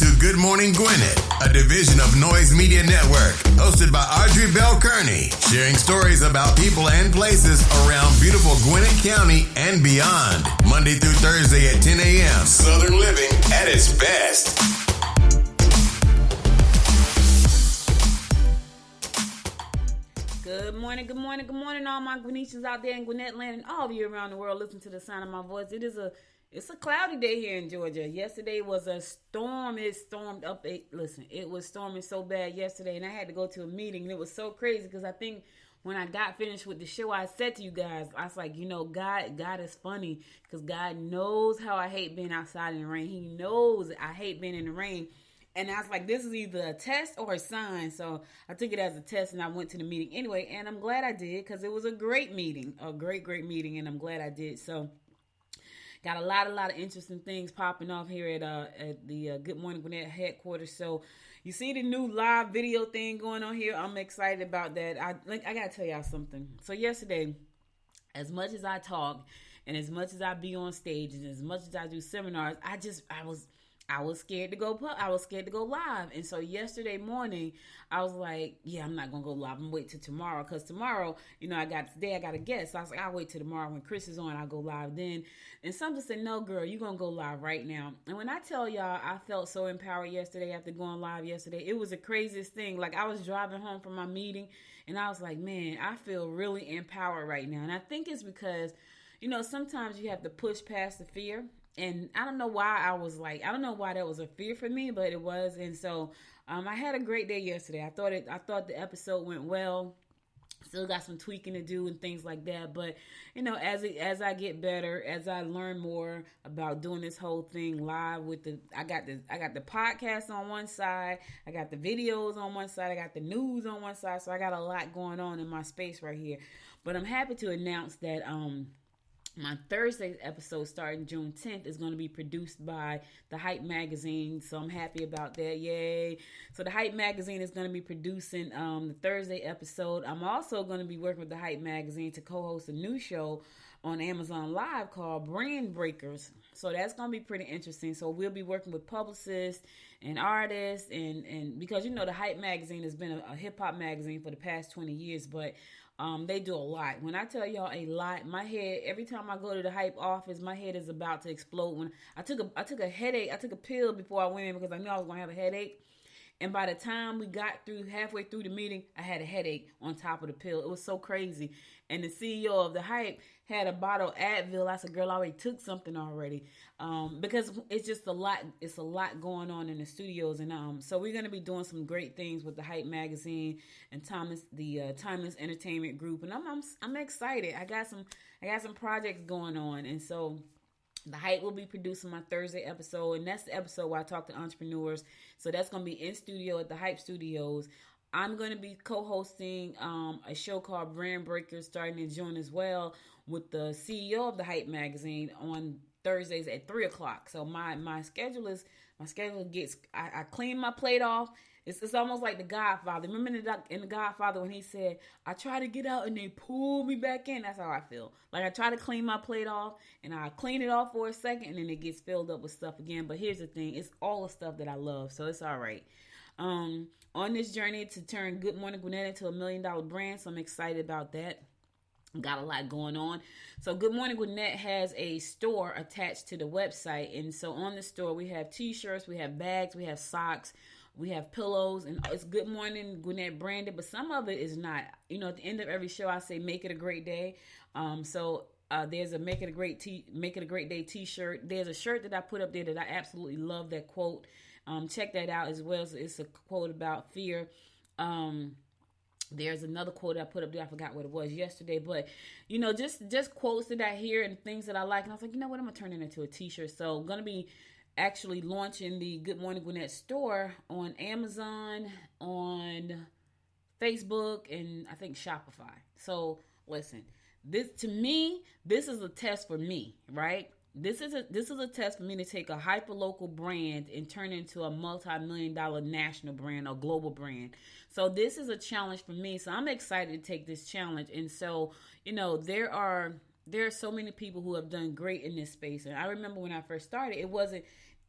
to Good Morning Gwinnett, a division of Noise Media Network, hosted by Audrey Bell Kearney, sharing stories about people and places around beautiful Gwinnett County and beyond. Monday through Thursday at 10 a.m. Southern living at its best. Good morning, good morning, good morning, all my Gwinnetians out there in Gwinnett land and all of you around the world. Listen to the sound of my voice. It's a cloudy day here in Georgia. Yesterday was a storm. It stormed up. It was storming so bad yesterday, and I had to go to a meeting, and it was so crazy because I think when I got finished with the show, I said to you guys, I was like, God is funny because God knows how I hate being outside in the rain. He knows I hate being in the rain. And I was like, this is either a test or a sign. So I took it as a test and I went to the meeting anyway. And I'm glad I did because it was a great meeting, a great meeting. And I'm glad I did. So got a lot of interesting things popping off here at the Good Morning Gwinnett headquarters. So you see the new live video thing going on here. I'm excited about that. I got to tell y'all something. So yesterday, as much as I talk and as much as I be on stage and as much as I do seminars, I was scared to go. I was scared to go live, and so yesterday morning I was like, "Yeah, I'm not gonna go live. I'm gonna wait till tomorrow because tomorrow, I got a guest. So I was like, I'll wait till tomorrow when Chris is on. I'll go live then." And something said, "No, girl, you're gonna go live right now." And when I tell y'all, I felt so empowered yesterday after going live yesterday. It was the craziest thing. Like I was driving home from my meeting, and I was like, "Man, I feel really empowered right now." And I think it's because, sometimes you have to push past the fear. And I don't know why I don't know why that was a fear for me, but it was. And so I had a great day yesterday. I thought the episode went well. Still got some tweaking to do and things like that. But, as I get better, as I learn more about doing this whole thing live I got the podcast on one side. I got the videos on one side. I got the news on one side. So I got a lot going on in my space right here. But I'm happy to announce that, my Thursday episode starting June 10th is going to be produced by the Hype Magazine. So I'm happy about that. Yay. So the Hype Magazine is going to be producing the Thursday episode. I'm also going to be working with the Hype Magazine to co-host a new show on Amazon Live called Brand Breakers. So that's going to be pretty interesting. So we'll be working with publicists and artists and because, the Hype Magazine has been a hip-hop magazine for the past 20 years, but they do a lot. When I tell y'all a lot, my head, every time I go to the Hype office, my head is about to explode. When I took a headache, I took a pill before I went in because I knew I was going to have a headache. And by the time we got halfway through the meeting, I had a headache on top of the pill. It was so crazy. And the CEO of the Hype had a bottle of Advil. I said, girl, I already took something already. Because it's just a lot. It's a lot going on in the studios. And so we're going to be doing some great things with the Hype Magazine and the Timeless Entertainment Group. And I'm excited. I got some projects going on. And so the Hype will be producing my Thursday episode, and that's the episode where I talk to entrepreneurs. So that's going to be in studio at the Hype Studios. I'm going to be co-hosting a show called Brand Breakers starting in June as well with the CEO of the Hype Magazine on Thursdays at 3:00. So my schedule gets, I clean my plate off. It's almost like The Godfather. Remember in The Godfather when he said, I try to get out and they pull me back in? That's how I feel. Like I try to clean my plate off and I clean it off for a second and then it gets filled up with stuff again. But here's the thing. It's all the stuff that I love. So it's all right. On this journey to turn Good Morning Gwinnett into $1 million brand. So I'm excited about that. Got a lot going on. So Good Morning Gwinnett has a store attached to the website. And so on the store, we have t-shirts, we have bags, we have socks, we have pillows, and it's Good Morning Gwinnett branded, but some of it is not. At the end of every show, I say, make it a great day. So there's a Make It a Great Day t-shirt. There's a shirt that I put up there that I absolutely love, that quote. Check that out as well. So it's a quote about fear. There's another quote I put up there. I forgot what it was yesterday, but just quotes that I hear and things that I like. And I was like, you know what? I'm gonna turn it into a t-shirt. So I'm gonna be actually launching the Good Morning Gwinnett store on Amazon, on Facebook, and I think Shopify. So listen, this is a test for me, right? This is a test for me to take a hyper-local brand and turn it into a multi-million-dollar national brand or global brand. So this is a challenge for me. So I'm excited to take this challenge. And so, there are there are so many people who have done great in this space. And I remember when I first started,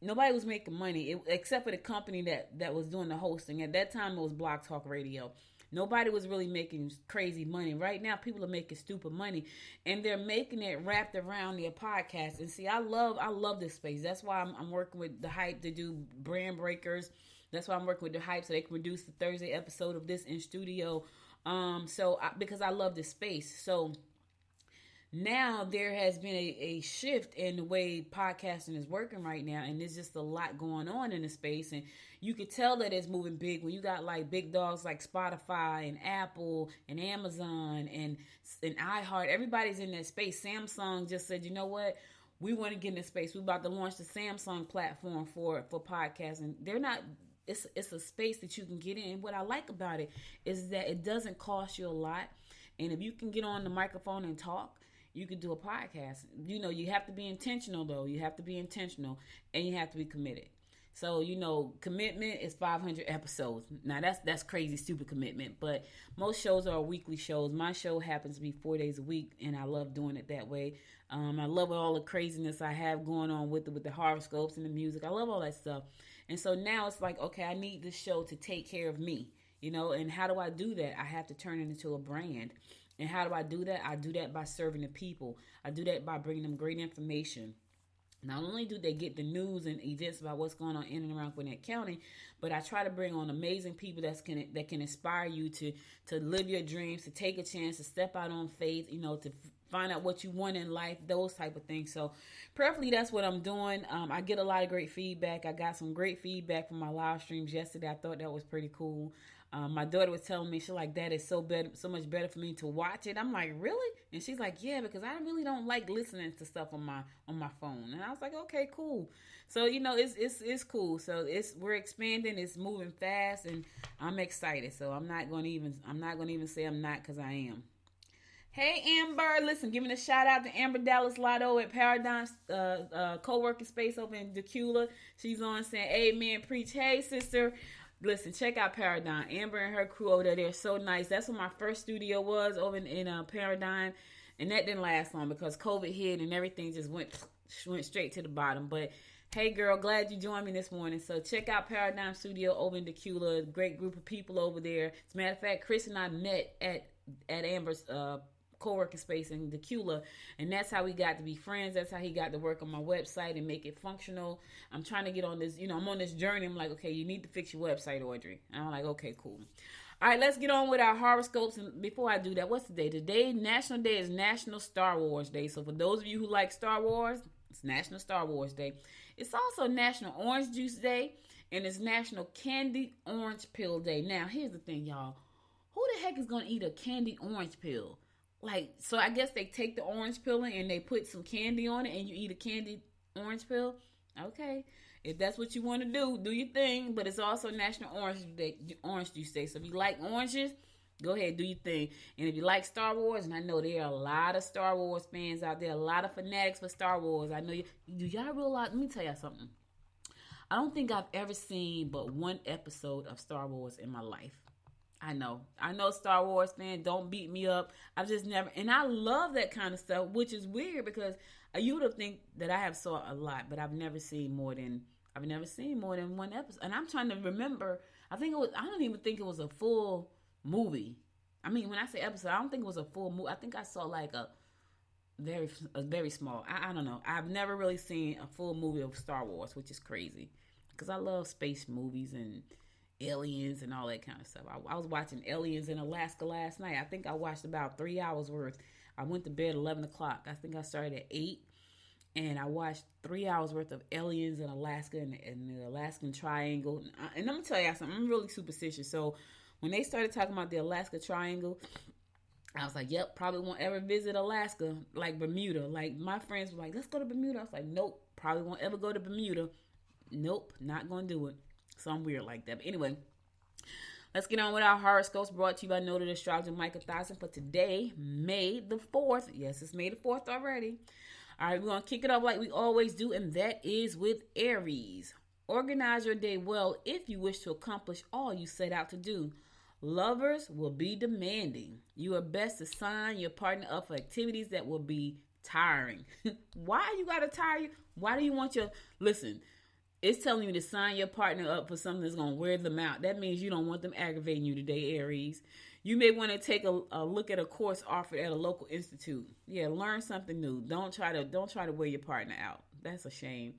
nobody was making money except for the company that was doing the hosting. At that time, it was Blog Talk Radio. Nobody was really making crazy money. Right now, people are making stupid money, and they're making it wrapped around their podcast. And see, I love this space. That's why I'm working with The Hype to do brand breakers. That's why I'm working with The Hype so they can produce the Thursday episode of this in studio. Because I love this space. So now there has been a shift in the way podcasting is working right now, and there's just a lot going on in the space, and you could tell that it's moving big when you got like big dogs like Spotify and Apple and Amazon and iHeart. Everybody's in that space. Samsung just said, you know what? We want to get in this space. We're about to launch the Samsung platform for podcasting. It's a space that you can get in. And what I like about it is that it doesn't cost you a lot, and if you can get on the microphone and talk, you could do a podcast. You know, you have to be intentional, though. You have to be intentional, and you have to be committed. So, you know, commitment is 500 episodes. Now, that's crazy, stupid commitment. But most shows are weekly shows. My show happens to be 4 days a week, and I love doing it that way. I love all the craziness I have going on with the horoscopes and the music. I love all that stuff. And so now it's like, okay, I need this show to take care of me, you know. And how do I do that? I have to turn it into a brand. And how do I do that? I do that by serving the people. I do that by bringing them great information. Not only do they get the news and events about what's going on in and around Gwinnett County, but I try to bring on amazing people that can inspire you to live your dreams, to take a chance, to step out on faith, you know, to find out what you want in life, those type of things. So prayerfully, that's what I'm doing. I get a lot of great feedback. I got some great feedback from my live streams yesterday. I thought that was pretty cool. My daughter was telling me, she's like, Dad, it's so much better for me to watch it. I'm like, really? And she's like, yeah, because I really don't like listening to stuff on my phone. And I was like, okay, cool. So, you know, it's cool. So we're expanding, it's moving fast, and I'm excited. So I'm not going to even say I'm not, because I am. Hey, Amber, listen, giving a shout out to Amber Dallas Lotto at Paradigm co-working space over in Decula. She's on saying, amen, preach. Hey, sister. Listen, check out Paradigm. Amber and her crew over there, they're so nice. That's what my first studio was over in Paradigm. And that didn't last long because COVID hit and everything just went straight to the bottom. But hey, girl, glad you joined me this morning. So check out Paradigm Studio over in Decula. Great group of people over there. As a matter of fact, Chris and I met at Amber's co-working space in Decula, and that's how we got to be friends. That's how he got to work on my website and make it functional. I'm trying to get on this, you know, I'm on this journey. I'm like, okay, you need to fix your website, Audrey. And I'm like, okay, cool. All right, let's get on with our horoscopes. And before I do that, what's the day? Today, National Day is National Star Wars Day. So for those of you who like Star Wars, it's National Star Wars Day. It's also National Orange Juice Day, and it's National Candy Orange Pill Day. Now, here's the thing, y'all. Who the heck is going to eat a candy orange pill? Like, so I guess they take the orange pill and they put some candy on it and you eat a candy orange pill. Okay. If that's what you want to do your thing. But it's also National Orange Juice Day. So if you like oranges, go ahead, do your thing. And if you like Star Wars, and I know there are a lot of Star Wars fans out there, a lot of fanatics for Star Wars. I know do y'all realize, let me tell y'all something. I don't think I've ever seen but one episode of Star Wars in my life. I know Star Wars fan, don't beat me up. I've just never, and I love that kind of stuff, which is weird because you would have think that I have saw a lot, but I've never seen more than one episode. And I'm trying to remember, I don't even think it was a full movie. I mean, when I say episode, I don't think it was a full movie. I think I saw like a very small, I don't know. I've never really seen a full movie of Star Wars, which is crazy because I love space movies and aliens and all that kind of stuff. I was watching Aliens in Alaska last night. I think I watched about 3 hours worth. I went to bed 11 o'clock. I think I started at 8, and I watched 3 hours worth of Aliens in Alaska and the Alaskan Triangle. And I'm gonna tell you something. I'm really superstitious. So when they started talking about the Alaska Triangle, I was like, yep, probably won't ever visit Alaska, like Bermuda. Like my friends were like, let's go to Bermuda. I was like, nope, probably won't ever go to Bermuda. Nope, not gonna do it. So I'm weird like that. But anyway, let's get on with our horoscopes brought to you by noted astrologer Michael Thompson for today, May the 4th. Yes, it's May the 4th already. All right, we're going to kick it off like we always do, and that is with Aries. Organize your day well if you wish to accomplish all you set out to do. Lovers will be demanding. You are best to sign your partner up for activities that will be tiring. Why you gotta tire you? Why do you want listen, it's telling you to sign your partner up for something that's gonna wear them out. That means you don't want them aggravating you today, Aries. You may want to take a look at a course offered at a local institute. Yeah, learn something new. Don't try to wear your partner out. That's a shame.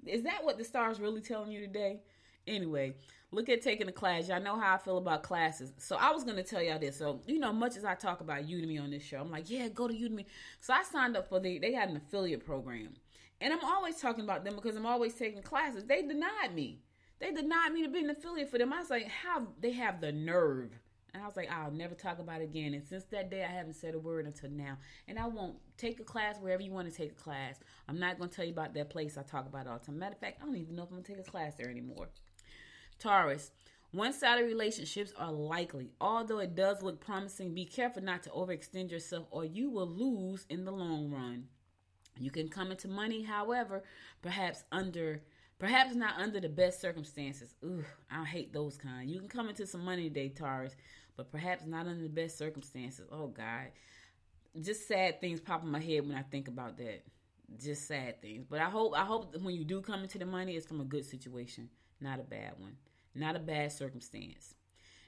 Is that what the stars really telling you today? Anyway, look at taking a class. Y'all know how I feel about classes. So I was going to tell y'all this. So, much as I talk about Udemy on this show, I'm like, yeah, go to Udemy. So I signed up they had an affiliate program. And I'm always talking about them because I'm always taking classes. They denied me. They denied me to be an affiliate for them. I was like, how they have the nerve. And I was like, I'll never talk about it again. And since that day, I haven't said a word until now. And I won't take a class wherever you want to take a class. I'm not going to tell you about that place I talk about all the time. Matter of fact, I don't even know if I'm going to take a class there anymore. Taurus, one-sided relationships are likely. Although it does look promising, be careful not to overextend yourself or you will lose in the long run. You can come into money, however, perhaps not under the best circumstances. Ooh, I hate those kind. You can come into some money today, Taurus, but perhaps not under the best circumstances. Oh, God. Just sad things pop in my head when I think about that. Just sad things. But I hope that when you do come into the money, it's from a good situation, not a bad one, not a bad circumstance.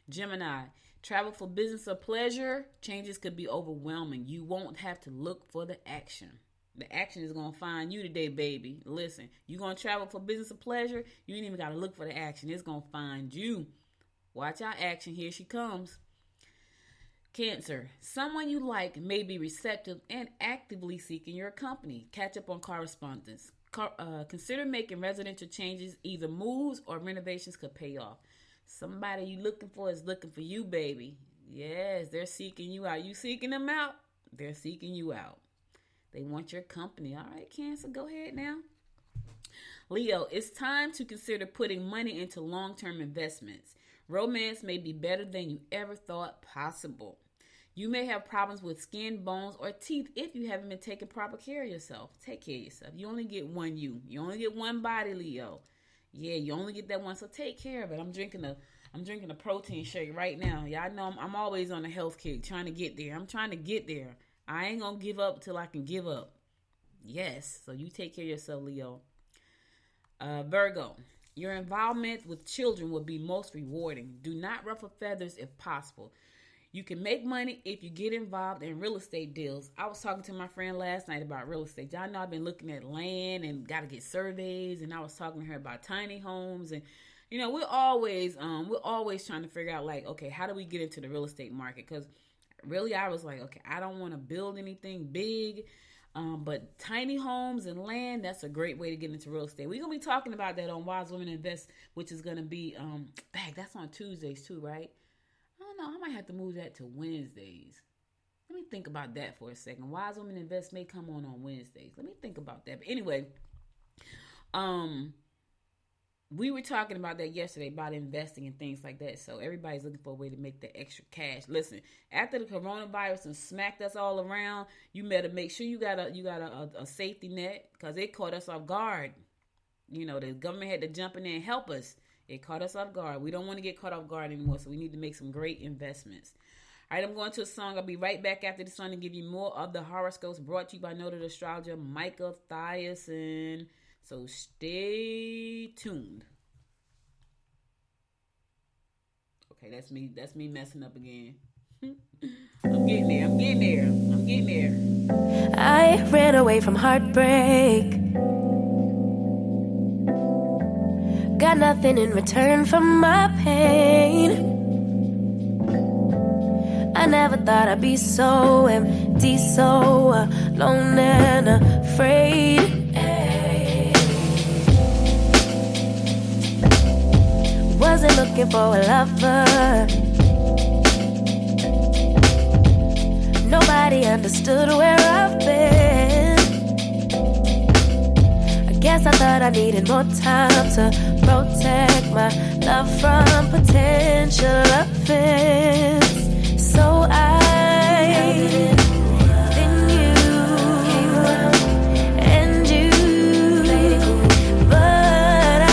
Gemini, travel for business or pleasure. Changes could be overwhelming. You won't have to look for the action. The action is going to find you today, baby. Listen, you're going to travel for business or pleasure. You ain't even got to look for the action. It's going to find you. Watch out, action. Here she comes. Cancer, someone you like may be receptive and actively seeking your company. Catch up on correspondence. Consider making residential changes. Either moves or renovations could pay off. Somebody you looking for is looking for you, baby. Yes, they're seeking you out. You seeking them out? They're seeking you out. They want your company. All right, Cancer, go ahead now. Leo, it's time to consider putting money into long-term investments. Romance may be better than you ever thought possible. You may have problems with skin, bones, or teeth if you haven't been taking proper care of yourself. Take care of yourself. You only get one you. You only get one body, Leo. Yeah, you only get that one, so take care of it. I'm drinking a protein shake right now. Y'all know I'm always on a health kick, trying to get there. I'm trying to get there. I ain't going to give up till I can give up. Yes, so you take care of yourself, Leo. Virgo, your involvement with children will be most rewarding. Do not ruffle feathers if possible. You can make money if you get involved in real estate deals. I was talking to my friend last night about real estate. Y'all know I've been looking at land and got to get surveys. And I was talking to her about tiny homes. And, we're always trying to figure out, like, okay, how do we get into the real estate market? Because really, I was like, okay, I don't want to build anything big. But tiny homes and land, that's a great way to get into real estate. We're going to be talking about that on Wise Women Invest, which is going to be, that's on Tuesdays too, right? I don't know. I might have to move that to Wednesdays. Let me think about that for a second. Wise Women Invest may come on Wednesdays. Let me think about that. But anyway, we were talking about that yesterday, about investing and things like that. So everybody's looking for a way to make that extra cash. Listen, after the coronavirus and smacked us all around, you better make sure you got a safety net, because it caught us off guard. The government had to jump in there and help us. It caught us off guard. We don't want to get caught off guard anymore, so we need to make some great investments. All right, I'm going to a song. I'll be right back after the song to give you more of the horoscopes brought to you by noted astrologer Michael Thiason. So stay tuned. Okay, that's me messing up again. I'm getting there. I ran away from heartbreak. Got nothing in return for my pain. I never thought I'd be so empty, so alone and afraid. Wasn't looking for a lover. Nobody understood where I've been. I guess I thought I needed more time to protect my love from potential offense. So I then you and you, but I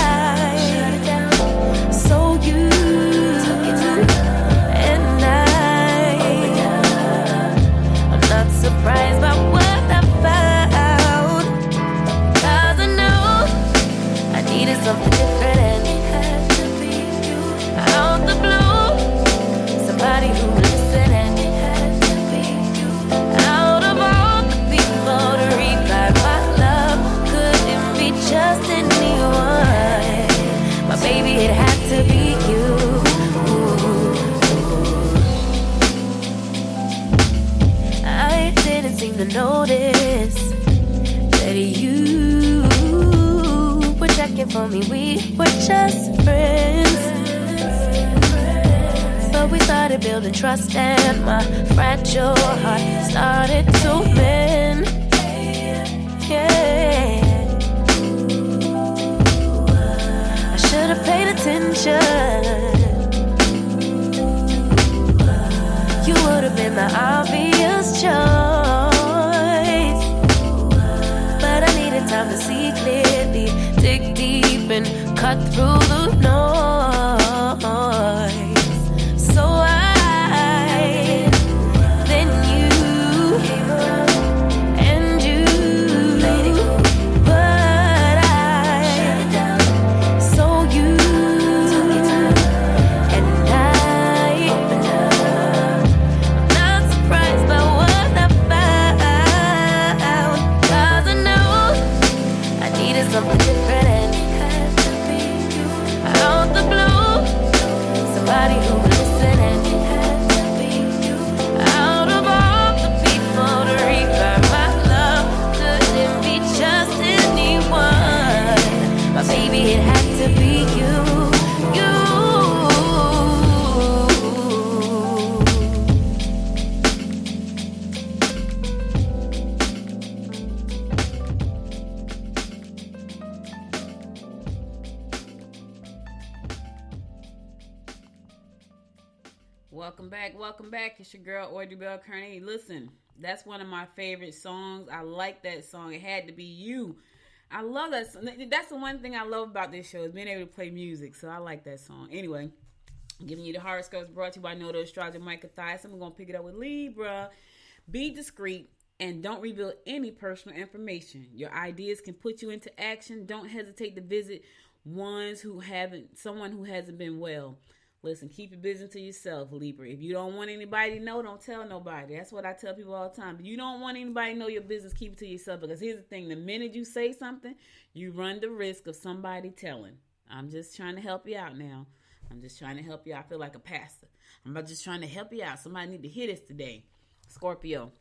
so you and I'm not surprised by what I found. told me we were just friends. So we started building trust and my fragile heart started to mend. Yeah, I should have paid attention. You would have been the obvious choice, but I needed time to see clearly, dig deep and cut through the noise. So I, then you, and you, but I, so you, and I, I'm not surprised by what I found, 'cause I know I needed something different and it had to be you. Out the blue, somebody who would listen and it had to be you. Out of all the people to revive my love, couldn't be just anyone. My baby, it had to be you. Welcome back. It's your girl, Audrey Bell Kearney. Listen, that's one of my favorite songs. I like that song. It had to be you. I love that song. That's the one thing I love about this show is being able to play music. So I like that song. Anyway, I'm giving you the horoscopes brought to you by Noto Astrology Micah Thias. I'm going to pick it up with Libra. Be discreet and don't reveal any personal information. Your ideas can put you into action. Don't hesitate to visit someone who hasn't been well. Listen, keep your business to yourself, Libra. If you don't want anybody to know, don't tell nobody. That's what I tell people all the time. If you don't want anybody to know your business, keep it to yourself. Because here's the thing. The minute you say something, you run the risk of somebody telling. I'm just trying to help you out now. I'm just trying to help you out. I feel like a pastor. I'm just trying to help you out. Somebody need to hear this today. Scorpio.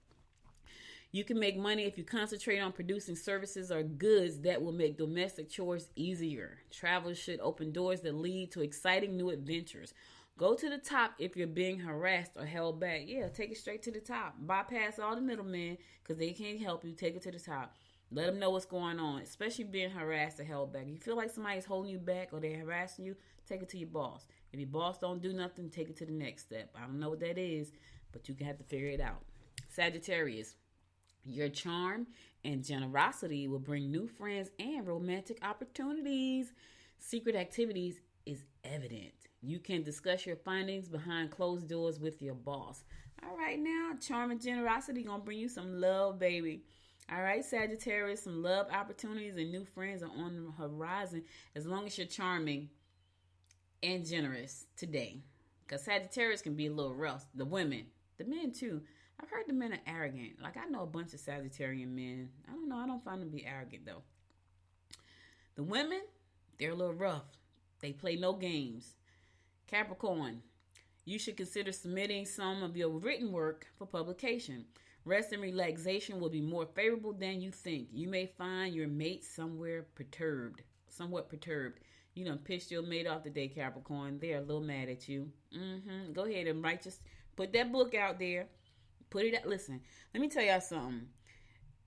You can make money if you concentrate on producing services or goods that will make domestic chores easier. Travel should open doors that lead to exciting new adventures. Go to the top if you're being harassed or held back. Yeah, take it straight to the top. Bypass all the middlemen because they can't help you. Take it to the top. Let them know what's going on, especially being harassed or held back. If you feel like somebody's holding you back or they're harassing you, take it to your boss. If your boss don't do nothing, take it to the next step. I don't know what that is, but you can have to figure it out. Sagittarius. Your charm and generosity will bring new friends and romantic opportunities. Secret activities is evident. You can discuss your findings behind closed doors with your boss. All right, now, charm and generosity going to bring you some love, baby. All right, Sagittarius, some love opportunities and new friends are on the horizon as long as you're charming and generous today. Because Sagittarius can be a little rough. The women, the men too. I've heard the men are arrogant. Like, I know a bunch of Sagittarian men. I don't know. I don't find them to be arrogant, though. The women, they're a little rough. They play no games. Capricorn, you should consider submitting some of your written work for publication. Rest and relaxation will be more favorable than you think. You may find your mate somewhat perturbed. You done pissed your mate off today, Capricorn. They're a little mad at you. Go ahead and put that book out there. Put it out. Listen, let me tell y'all something.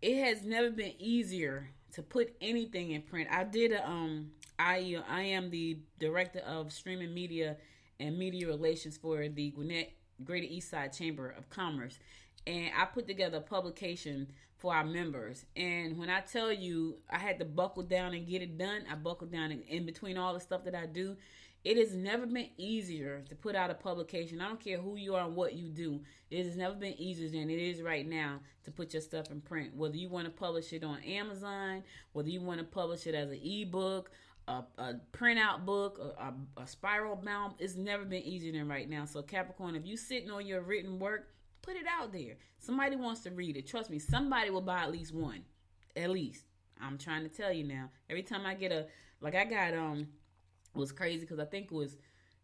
It has never been easier to put anything in print. I did I am the director of streaming media and media relations for the Gwinnett Greater Eastside Chamber of Commerce. And I put together a publication for our members. And when I tell you I had to buckle down and get it done, I buckled down in between all the stuff that I do. It has never been easier to put out a publication. I don't care who you are and what you do. It has never been easier than it is right now to put your stuff in print. Whether you want to publish it on Amazon, whether you want to publish it as an ebook, a printout book, a spiral bound, it's never been easier than right now. So Capricorn, if you sitting on your written work, put it out there. Somebody wants to read it. Trust me, somebody will buy at least one. At least. I'm trying to tell you now. Every time I get it was crazy because I think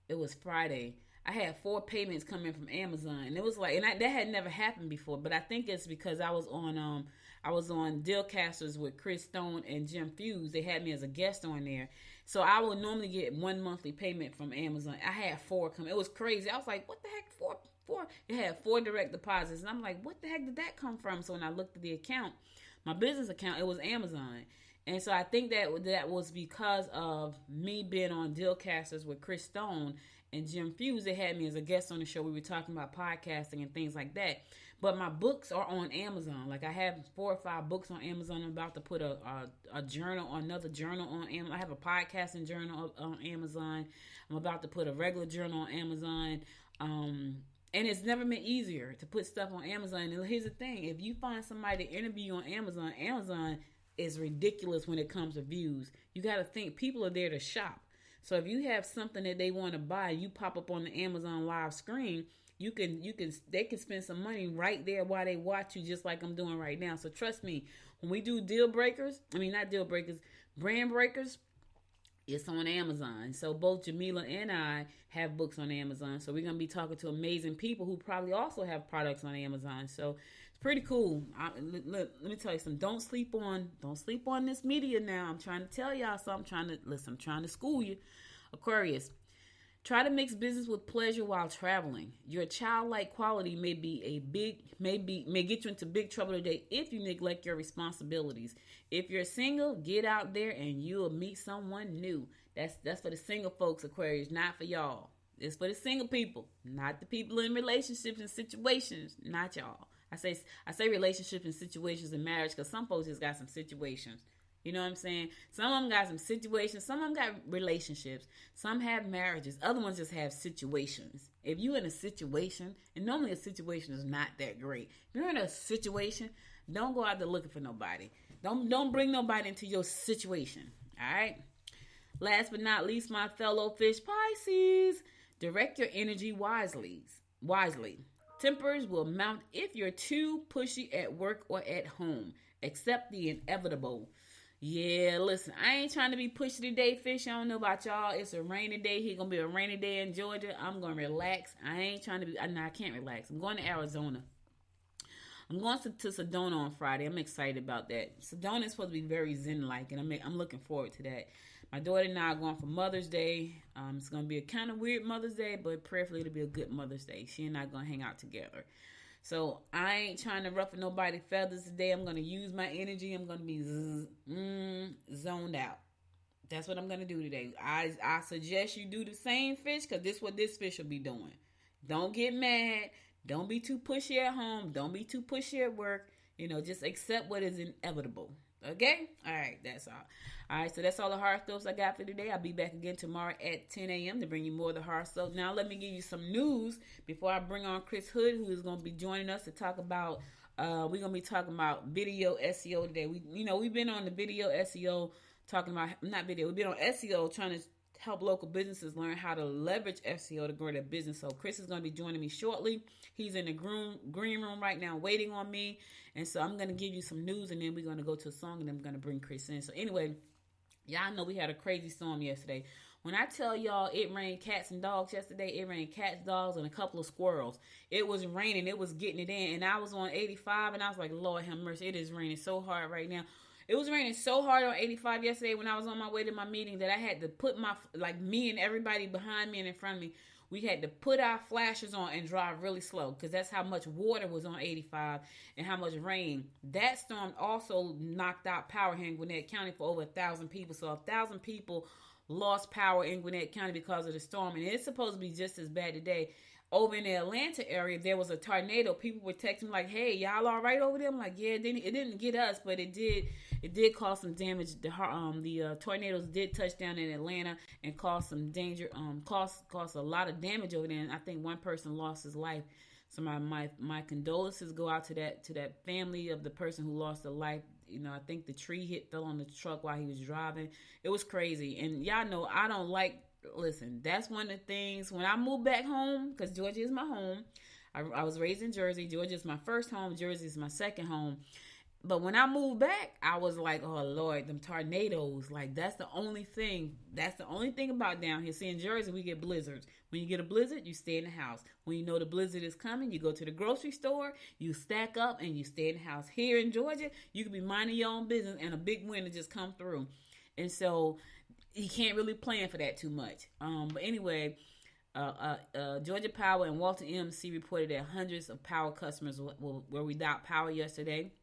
it was Friday. I had 4 payments coming from Amazon, and it was like, that had never happened before. But I think it's because I was on I was on Dealcasters with Chris Stone and Jim Fuse. They had me as a guest on there. So I would normally get one monthly payment from Amazon. I had 4 come. It was crazy. I was like, what the heck, 4? It had 4 direct deposits. And I'm like, what the heck did that come from? So when I looked at the account, my business account, it was Amazon. And so I think that was because of me being on Dealcasters with Chris Stone and Jim Fuse. They had me as a guest on the show. We were talking about podcasting and things like that. But my books are on Amazon. Like I have 4 or 5 books on Amazon. I'm about to put a journal, another journal on Amazon. I have a podcasting journal on Amazon. I'm about to put a regular journal on Amazon. And it's never been easier to put stuff on Amazon. And here's the thing. If you find somebody to interview on Amazon, Amazon is ridiculous when it comes to views. You got to think people are there to shop. So if you have something that they want to buy, you pop up on the Amazon live screen, they can spend some money right there while they watch you, just like I'm doing right now. So trust me, when we do brand breakers, it's on Amazon. So both Jamila and I have books on Amazon. So we're going to be talking to amazing people who probably also have products on Amazon. So it's pretty cool. Let me tell you something. Don't sleep on this media now. I'm trying to tell y'all something. I'm trying to school you. Aquarius. Try to mix business with pleasure while traveling. Your childlike quality may get you into big trouble today if you neglect your responsibilities. If you're single, get out there and you'll meet someone new. That's for the single folks, Aquarius, not for y'all. It's for the single people, not the people in relationships and situations, not y'all. I say relationships and situations and marriage because some folks just got some situations. You know what I'm saying? Some of them got some situations. Some of them got relationships. Some have marriages. Other ones just have situations. If you're in a situation, and normally a situation is not that great. If you're in a situation, don't go out there looking for nobody. Don't bring nobody into your situation. All right? Last but not least, my fellow fish Pisces, direct your energy wisely. Tempers will mount if you're too pushy at work or at home. Accept the inevitable. Yeah, listen, I ain't trying to be pushy today, fish. I don't know about y'all. It's a rainy day. Here gonna be a rainy day in Georgia. I'm gonna relax. I ain't trying to be. No, I can't relax. I'm going to Arizona. I'm going to Sedona on Friday. I'm excited about that. Sedona is supposed to be very zen-like, and I'm looking forward to that. My daughter and I are going for Mother's Day. It's gonna be a kind of weird Mother's Day, but prayerfully it'll be a good Mother's Day. She and I gonna hang out together. So I ain't trying to ruffle nobody's feathers today. I'm going to use my energy. I'm going to be zoned out. That's what I'm going to do today. I suggest you do the same, fish, because this is what this fish will be doing. Don't get mad. Don't be too pushy at home. Don't be too pushy at work. Just accept what is inevitable. Okay? All right, that's all. All right, so that's all the horoscopes I got for today. I'll be back again tomorrow at 10 a.m. to bring you more of the horoscopes. Now, let me give you some news before I bring on Chris Hood, who is going to be joining us to talk about, we're going to be talking about video SEO today. We've been on the video SEO we've been on SEO trying to help local businesses learn how to leverage SEO to grow their business. So Chris is going to be joining me shortly. He's in the green room right now waiting on me. And so I'm going to give you some news, and then we're going to go to a song, and then I'm going to bring Chris in. So anyway, y'all know we had a crazy storm yesterday. When I tell y'all it rained cats and dogs yesterday, it rained cats, dogs, and a couple of squirrels. It was raining. It was getting it in. And I was on 85, and I was like, Lord have mercy. It is raining so hard right now. It was raining so hard on 85 yesterday when I was on my way to my meeting that I had to put me and everybody behind me and in front of me, we had to put our flashers on and drive really slow because that's how much water was on 85 and how much rain. That storm also knocked out power here in Gwinnett County for over 1,000 people. So 1,000 people lost power in Gwinnett County because of the storm. And it's supposed to be just as bad today. Over in the Atlanta area, there was a tornado. People were texting like, "Hey, y'all all right over there?" I'm like, "Yeah, it didn't get us, but it did cause some damage. The tornadoes did touch down in Atlanta and cause some danger. Caused a lot of damage over there. And I think one person lost his life. So my condolences go out to that family of the person who lost their life. I think the tree fell on the truck while he was driving. It was crazy. And y'all know I don't like. Listen, that's one of the things when I moved back home, because Georgia is my home. I was raised in Jersey. Georgia is my first home. Jersey is my second home. But when I moved back, I was like, oh Lord, them tornadoes. Like that's the only thing about down here. See, in Jersey, we get blizzards. When you get a blizzard, you stay in the house. When you know the blizzard is coming, you go to the grocery store, you stack up, and you stay in the house. Here in Georgia, you could be minding your own business and a big wind will just come through. And so you can't really plan for that too much. But anyway, Georgia Power and Walton EMC reported that hundreds of power customers were without power yesterday.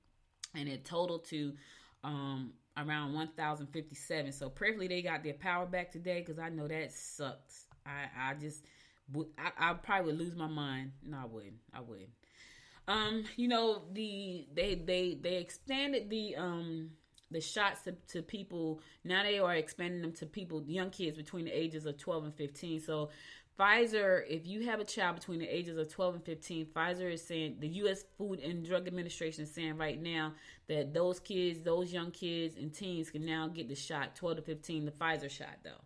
And it totaled to around 1,057. So prayerfully they got their power back today, because I know that sucks. I probably would lose my mind. No, I wouldn't. They expanded the shots to people. Now they are expanding them to people, young kids between the ages of 12 and 15. So Pfizer, if you have a child between the ages of 12 and 15, Pfizer is saying, the U.S. Food and Drug Administration is saying right now that those young kids and teens can now get the shot, 12 to 15, the Pfizer shot, though.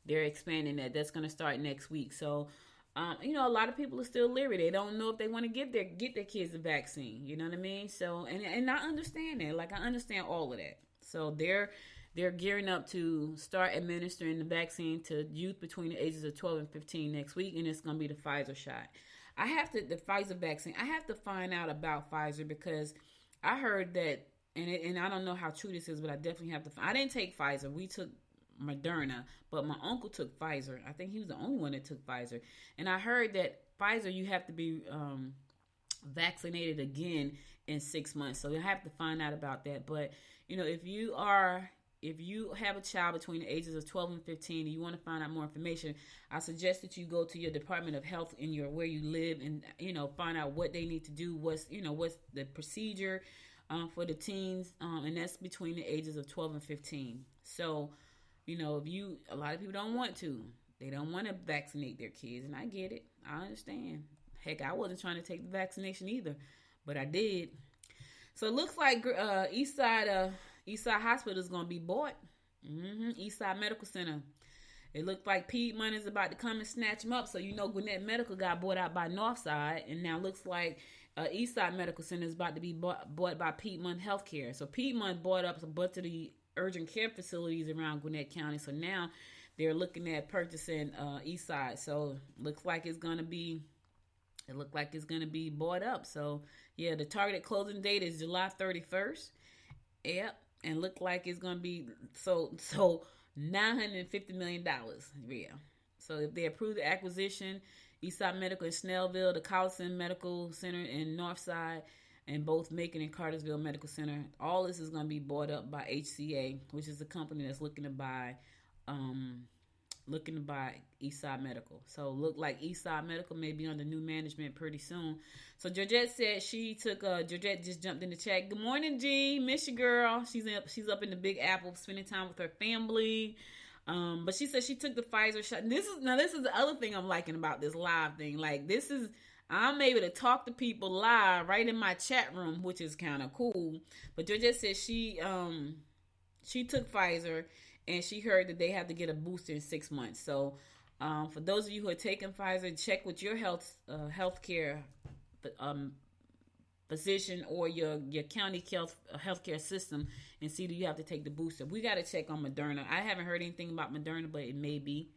They're expanding that. That's going to start next week. So, a lot of people are still leery. They don't know if they want to get their kids the vaccine. You know what I mean? So, and I understand that. Like, I understand all of that. So, they're gearing up to start administering the vaccine to youth between the ages of 12 and 15 next week, and it's going to be the Pfizer shot. The Pfizer vaccine. I have to find out about Pfizer, because I heard that, and I don't know how true this is, but I definitely have to. I didn't take Pfizer. We took Moderna, but my uncle took Pfizer. I think he was the only one that took Pfizer, and I heard that Pfizer, you have to be vaccinated again in 6 months. So I have to find out about that. But if you have a child between the ages of 12 and 15 and you want to find out more information, I suggest that you go to your Department of Health in where you live and, find out what they need to do, what's the procedure for the teens, and that's between the ages of 12 and 15. So, a lot of people don't want to. They don't want to vaccinate their kids, and I get it. I understand. Heck, I wasn't trying to take the vaccination either, but I did. So it looks like Eastside Hospital is going to be bought. Eastside Medical Center. It looked like Piedmont is about to come and snatch them up. So, Gwinnett Medical got bought out by Northside. And now looks like Eastside Medical Center is about to be bought by Piedmont Healthcare. So Piedmont bought up a bunch of the urgent care facilities around Gwinnett County. So now they're looking at purchasing Eastside. So looks like it's going to be bought up. So, yeah, the targeted closing date is July 31st. Yep. And look like it's going to be so $950 million. Yeah. So if they approve the acquisition, Eastside Medical in Snellville, the Collison Medical Center in Northside, and both Macon and Cartersville Medical Center, all this is going to be bought up by HCA, which is the company that's looking to buy Eastside Medical. So look like Eastside Medical may be under new management pretty soon. So Georgette said Georgette just jumped in the chat. Good morning, G. Miss you, girl. She's up in the Big Apple spending time with her family. But she said she took the Pfizer shot. This is the other thing I'm liking about this live thing. Like, I'm able to talk to people live right in my chat room, which is kind of cool. But Georgette said she took Pfizer, and she heard that they have to get a booster in 6 months. So, for those of you who are taking Pfizer, check with your healthcare physician or your county healthcare system and see do you have to take the booster. We got to check on Moderna. I haven't heard anything about Moderna, but it may be.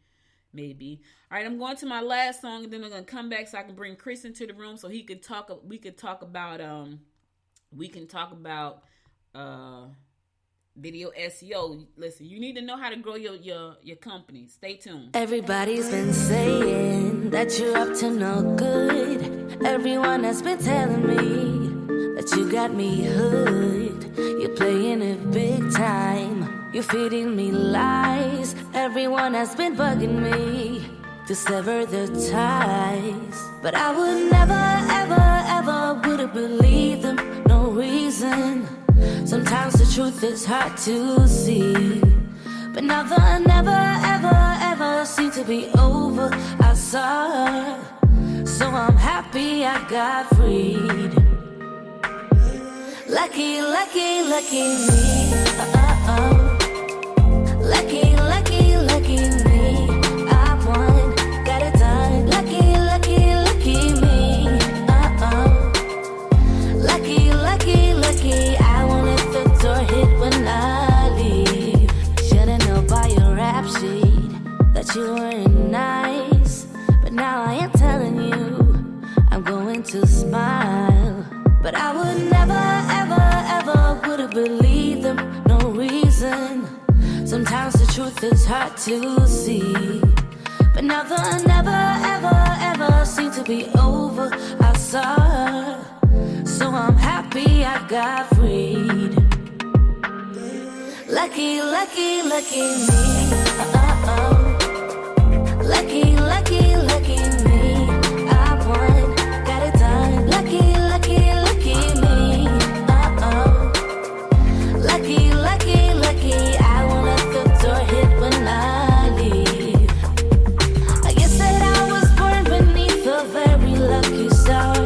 Maybe. All right, I'm going to my last song, and then I'm going to come back so I can bring Chris into the room so we could talk about video SEO. Listen, you need to know how to grow your company. Stay tuned. Everybody's been saying that you're up to no good. Everyone has been telling me that you got me hooked. You're playing it big time. You're feeding me lies. Everyone has been bugging me to sever the ties. But I would never, ever, ever would have believed them. No reason. Sometimes the truth is hard to see. But now the never, ever, ever seemed to be over. I saw her. So I'm happy I got freed. Lucky, lucky, lucky me. Lucky, lucky, lucky me. I won, got it done. Lucky, lucky, lucky me. Lucky, lucky, lucky. I won't sheet that you weren't nice, but now I am telling you I'm going to smile. But I would never, ever, ever would have believed them, no reason. Sometimes the truth is hard to see, but now the never, ever, ever seemed to be over. I saw her, so I'm happy I got freed. Lucky, lucky, lucky me. Lucky, lucky, lucky me. I won, got it done. Lucky, lucky, lucky me. Lucky, lucky, lucky. I won't let the door hit when I leave. I guess that I was born beneath a very lucky star,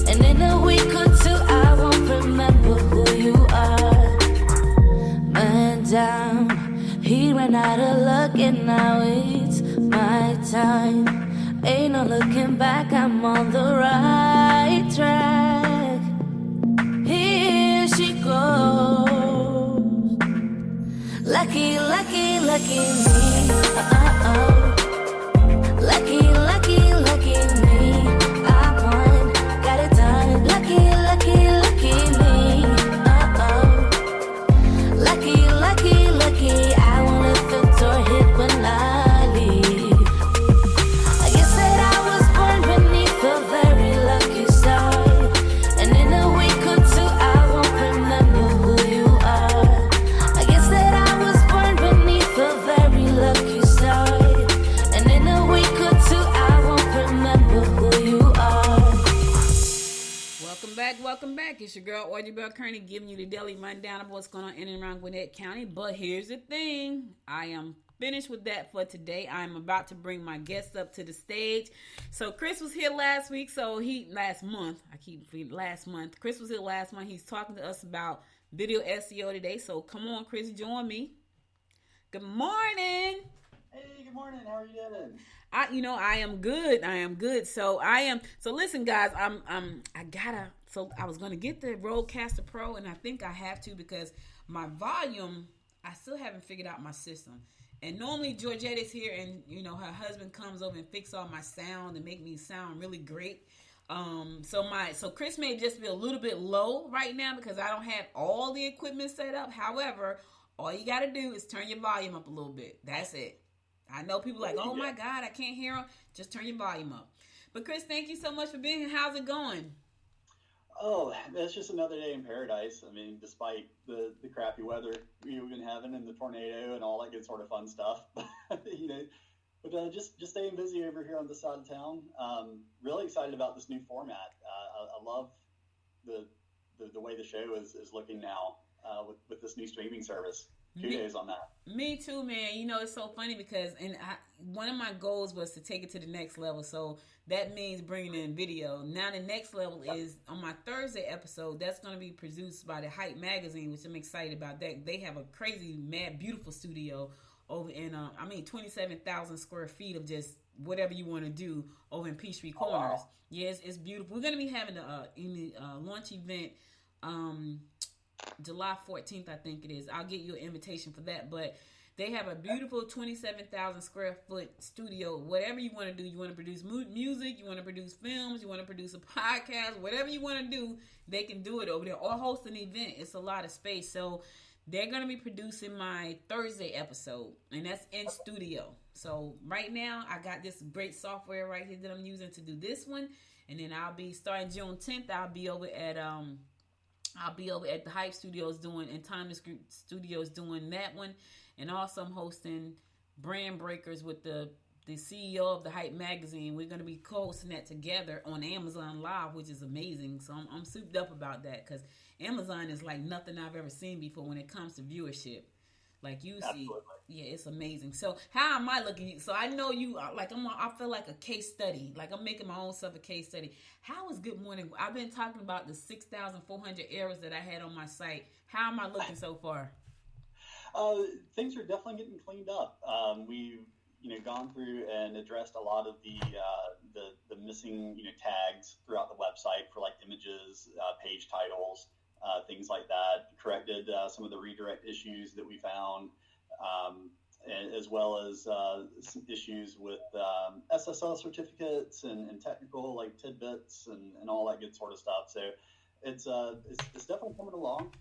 and in a week or two I won't remember who you are. Man down, he ran out of luck and now it's my time. Ain't no looking back, I'm on the right track. Here she goes. Lucky, lucky, lucky me. Lucky, lucky, lucky me. I won, got it done. Lucky, lucky, lucky me. Lucky, lucky, lucky. I won't let the door hit when I leave. I guess that I was born beneath a very lucky star, and in a week or two I won't remember who you are. I guess that I was born beneath a very lucky star, and in a week or two I won't remember who you are. Welcome back. It's your girl, Audrey Bell Kearney, giving you the daily rundown of what's going on in and around Gwinnett County. But here's the thing. I am finished with that for today. I'm about to bring my guests up to the stage. So Chris was here last week. Last month. Chris was here last month. He's talking to us about video SEO today. So come on, Chris, join me. Good morning. Hey, good morning. How are you doing? I am good. So listen, guys, I was going to get the Rodecaster Pro, and I think I have to because my volume, I still haven't figured out my system. And normally Georgette is here, and her husband comes over and fix all my sound and make me sound really great. So Chris may just be a little bit low right now because I don't have all the equipment set up. However, all you got to do is turn your volume up a little bit. That's it. I know people are like, oh my God, I can't hear him. Just turn your volume up. But Chris, thank you so much for being here. How's it going? Oh, that's just another day in paradise. I mean, despite the crappy weather we've been having and the tornado and all that good sort of fun stuff, just staying busy over here on this side of town. Really excited about this new format. I love the way the show is looking now with this new streaming service. Kudos on that. Me too, man. It's so funny because one of my goals was to take it to the next level. So that means bringing in video. Now the next level is on my Thursday episode. That's going to be produced by the Hype magazine, which I'm excited about. That they have a crazy, mad, beautiful studio over in 27,000 square feet of just whatever you want to do over in Peachtree Corners. Wow. Yes, it's beautiful. We're going to be having a launch event. July 14th, I think it is. I'll get you an invitation for that. But they have a beautiful 27,000 square foot studio. Whatever you want to do, you want to produce music, you want to produce films, you want to produce a podcast, whatever you want to do, they can do it over there or host an event. It's a lot of space. So they're going to be producing my Thursday episode, and that's in studio. So right now, I got this great software right here that I'm using to do this one. And then I'll be starting June 10th. I'll be over at the Hype Studios and Timeless Group Studios doing that one. And also I'm hosting Brand Breakers with the CEO of the Hype magazine. We're going to be co-hosting that together on Amazon Live, which is amazing. So I'm souped up about that because Amazon is like nothing I've ever seen before when it comes to viewership. Like you see, yeah, it's amazing. So how am I looking? So I know you like I feel like a case study. Like I'm making my own self a case study. How is Good Morning? I've been talking about the 6,400 errors that I had on my site. How am I looking so far? Things are definitely getting cleaned up. We've gone through and addressed a lot of the missing tags throughout the website for like images, page titles. Things like that, corrected some of the redirect issues that we found, as well as some issues with SSL certificates and technical like tidbits and all that good sort of stuff. So it's definitely coming along.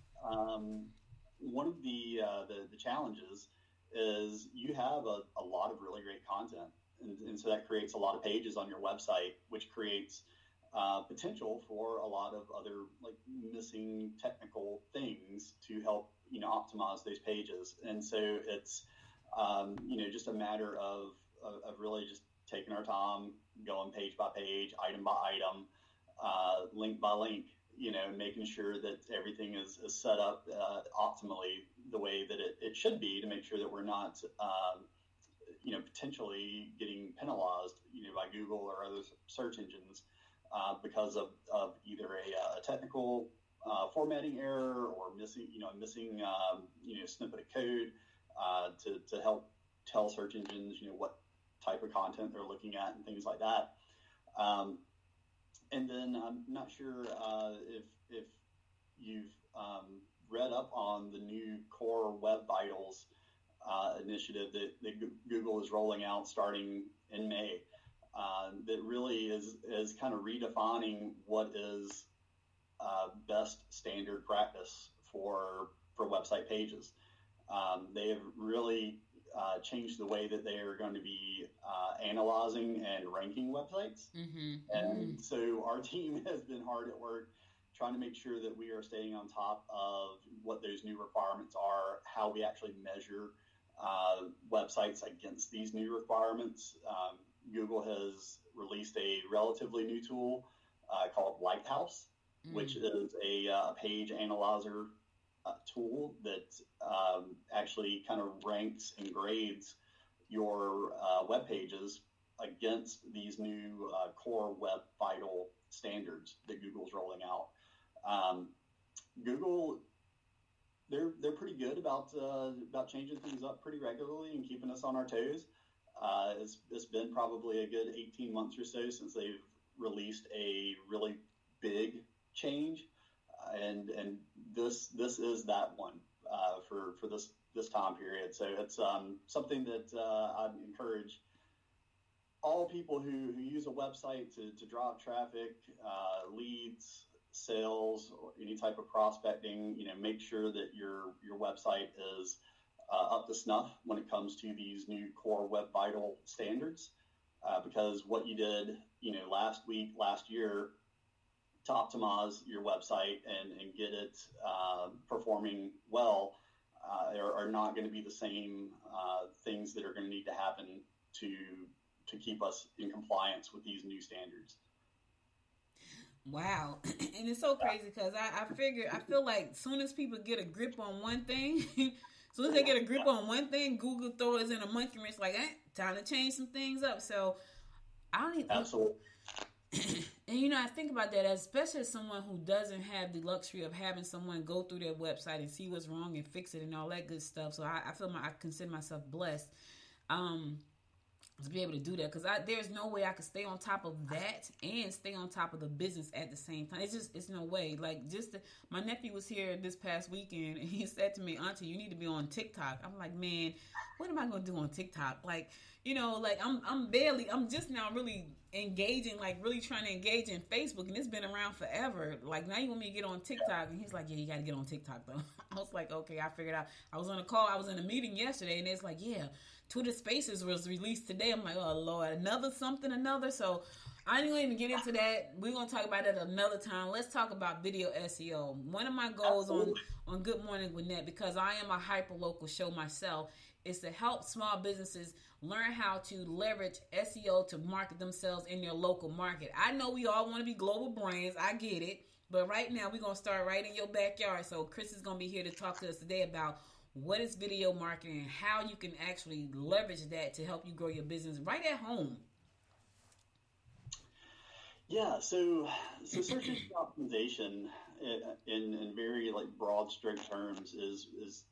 One of the challenges is you have a lot of really great content, and so that creates a lot of pages on your website, which creates potential for a lot of other like missing technical things to help optimize those pages. And so it's just a matter of really just taking our time, going page by page, item by item, link by link, making sure that everything is set up optimally the way that it should be, to make sure that we're not potentially getting penalized by Google or other search engines because of either a technical formatting error or missing snippet of code to help tell search engines what type of content they're looking at and things like that. And then I'm not sure if you've read up on the new Core Web Vitals initiative that Google is rolling out starting in May. That really is kind of redefining what is best standard practice for website pages. They have really changed the way that they are going to be analyzing and ranking websites. And so our team has been hard at work trying to make sure that we are staying on top of what those new requirements are, how we actually measure websites against these new requirements. Google has released a relatively new tool called Lighthouse, which is a page analyzer tool that actually kind of ranks and grades your web pages against these new Core Web Vital standards that Google's rolling out. Google, they're pretty good about changing things up pretty regularly and keeping us on our toes. It's been probably a good 18 months or so since they've released a really big change, and this is that one for this time period. So it's something that I'd encourage all people who use a website to drive traffic, leads, sales, or any type of prospecting. Make sure that your website is up to snuff when it comes to these new Core Web Vital standards, because what you did last year to optimize your website and get it performing well are not going to be the same things that are going to need to happen to keep us in compliance with these new standards. Wow. And it's so crazy because I feel like as soon as people get a grip on one thing, soon as they get a grip on one thing, Google throws in a monkey wrench like, time to change some things up. So I don't even... Absolutely. And I think about that, especially as someone who doesn't have the luxury of having someone go through their website and see what's wrong and fix it and all that good stuff. So I consider myself blessed to be able to do that, because there's no way I could stay on top of that and stay on top of the business at the same time. It's no way. Like, my nephew was here this past weekend and he said to me, "Auntie, you need to be on TikTok." I'm like, man, what am I going to do on TikTok? Like, I'm just now really engaging, like really trying to engage in Facebook, and it's been around forever. Like, now you want me to get on TikTok? And he's like, yeah, you got to get on TikTok though. I was like, okay, I figured out. I was on a call, I was in a meeting yesterday, and it's like, yeah, Twitter Spaces was released today. I'm like, oh Lord, another. So I didn't even get into that. We're going to talk about that another time. Let's talk about video SEO. One of my goals on Good Morning Gwinnett, because I am a hyper-local show myself, is to help small businesses learn how to leverage SEO to market themselves in their local market. I know we all want to be global brands. I get it. But right now, we're going to start right in your backyard. So Chris is going to be here to talk to us today about what is video marketing and how you can actually leverage that to help you grow your business right at home. Yeah, so search engine optimization in very broad stroke terms is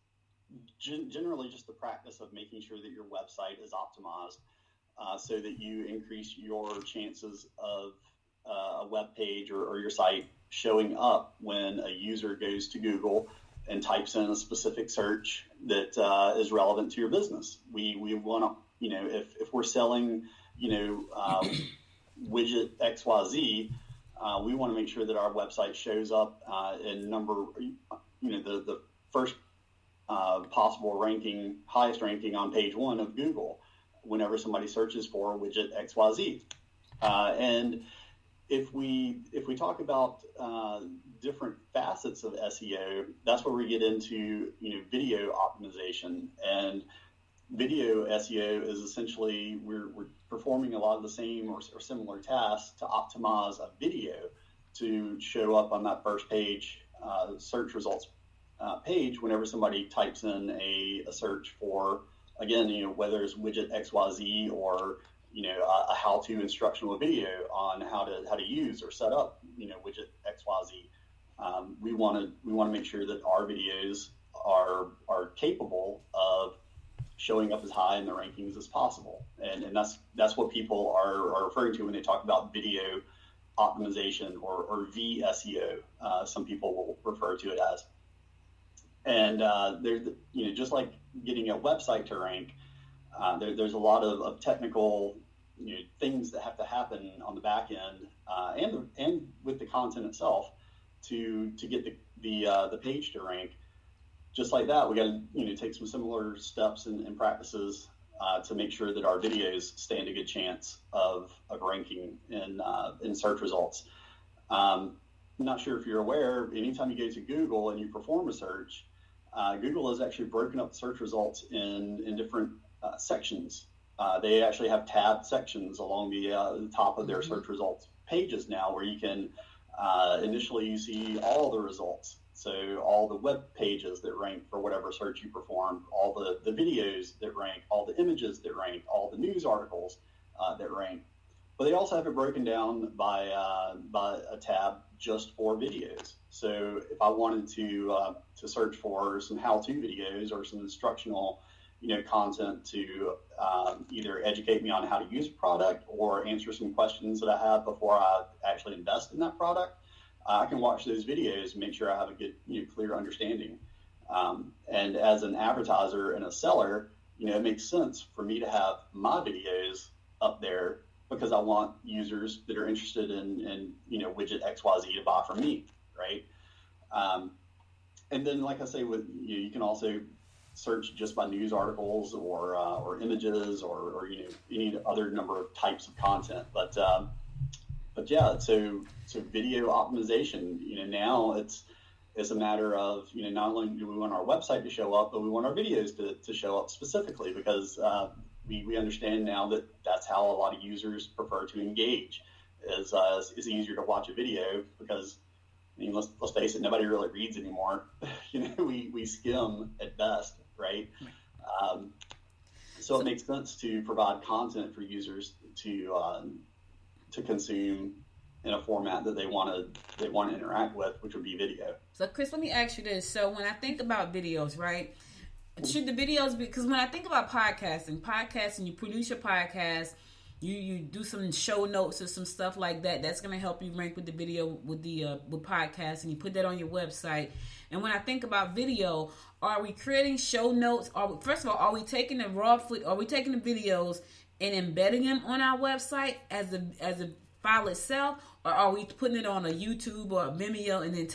generally just the practice of making sure that your website is optimized so that you increase your chances of a web page or your site showing up when a user goes to Google and types in a specific search that is relevant to your business. We want to, if we're selling, widget XYZ, we want to make sure that our website shows up in the first possible ranking, highest ranking on page 1 of Google whenever somebody searches for widget XYZ. And if we talk about different facets of SEO, that's where we get into video optimization. And video SEO is essentially we're performing a lot of the same or similar tasks to optimize a video to show up on that first page, search results page, whenever somebody types in a search for, again, whether it's widget XYZ or a how-to instructional video on how to use or set up widget XYZ. We want to make sure that our videos are capable of showing up as high in the rankings as possible, and that's what people are referring to when they talk about video optimization or VSEO. Some people will refer to it as. And there's just like getting a website to rank, there's a lot of technical things that have to happen on the back end and with the content itself to get the page to rank. Just like that, we got to take some similar steps and practices to make sure that our videos stand a good chance of ranking in search results. I'm not sure if you're aware, anytime you go to Google and you perform a search, Google has actually broken up search results in different sections. They actually have tabbed sections along the top of their search results pages now, where you can initially you see all the results. So all the web pages that rank for whatever search you perform, all the videos that rank, all the images that rank, all the news articles that rank. But they also have it broken down by a tab just for videos. So if I wanted to search for some how-to videos or some instructional content to either educate me on how to use a product or answer some questions that I have before I actually invest in that product, I can watch those videos and make sure I have a good, clear understanding. And as an advertiser and a seller, it makes sense for me to have my videos up there because I want users that are interested in widget XYZ to buy from me, right? And then, like I say, you can also search just by news articles or images or any other number of types of content. But yeah, so video optimization. Now it's a matter of not only do we want our website to show up, but we want our videos to show up specifically because we understand now that that's how a lot of users prefer to engage. Is easier to watch a video because let's face it, nobody really reads anymore. We skim at best, right? So it makes sense to provide content for users to consume in a format that they want to interact with, which would be video. So Chris, let me ask you this. So when I think about videos, right? Should the videos be, because when I think about podcasting, you produce your podcast, you do some show notes or some stuff like that. That's going to help you rank with the video, with podcasts, and you put that on your website. And when I think about video, are we creating show notes? First of all, are we taking the raw footage? Are we taking the videos and embedding them on our website as a file itself, or are we putting it on a YouTube or a Vimeo and then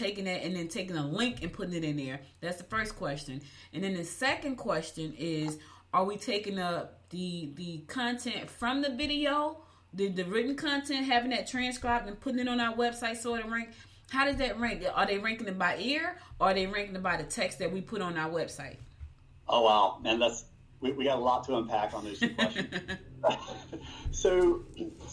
taking a link and putting it in there? That's the first question. And then the second question is, are we taking the content from the video, the written content, having that transcribed and putting it on our website so it'll rank? How does that rank? Are they ranking it by ear, or are they ranking it by the text that we put on our website? Oh wow, man, we got a lot to unpack on those two questions. So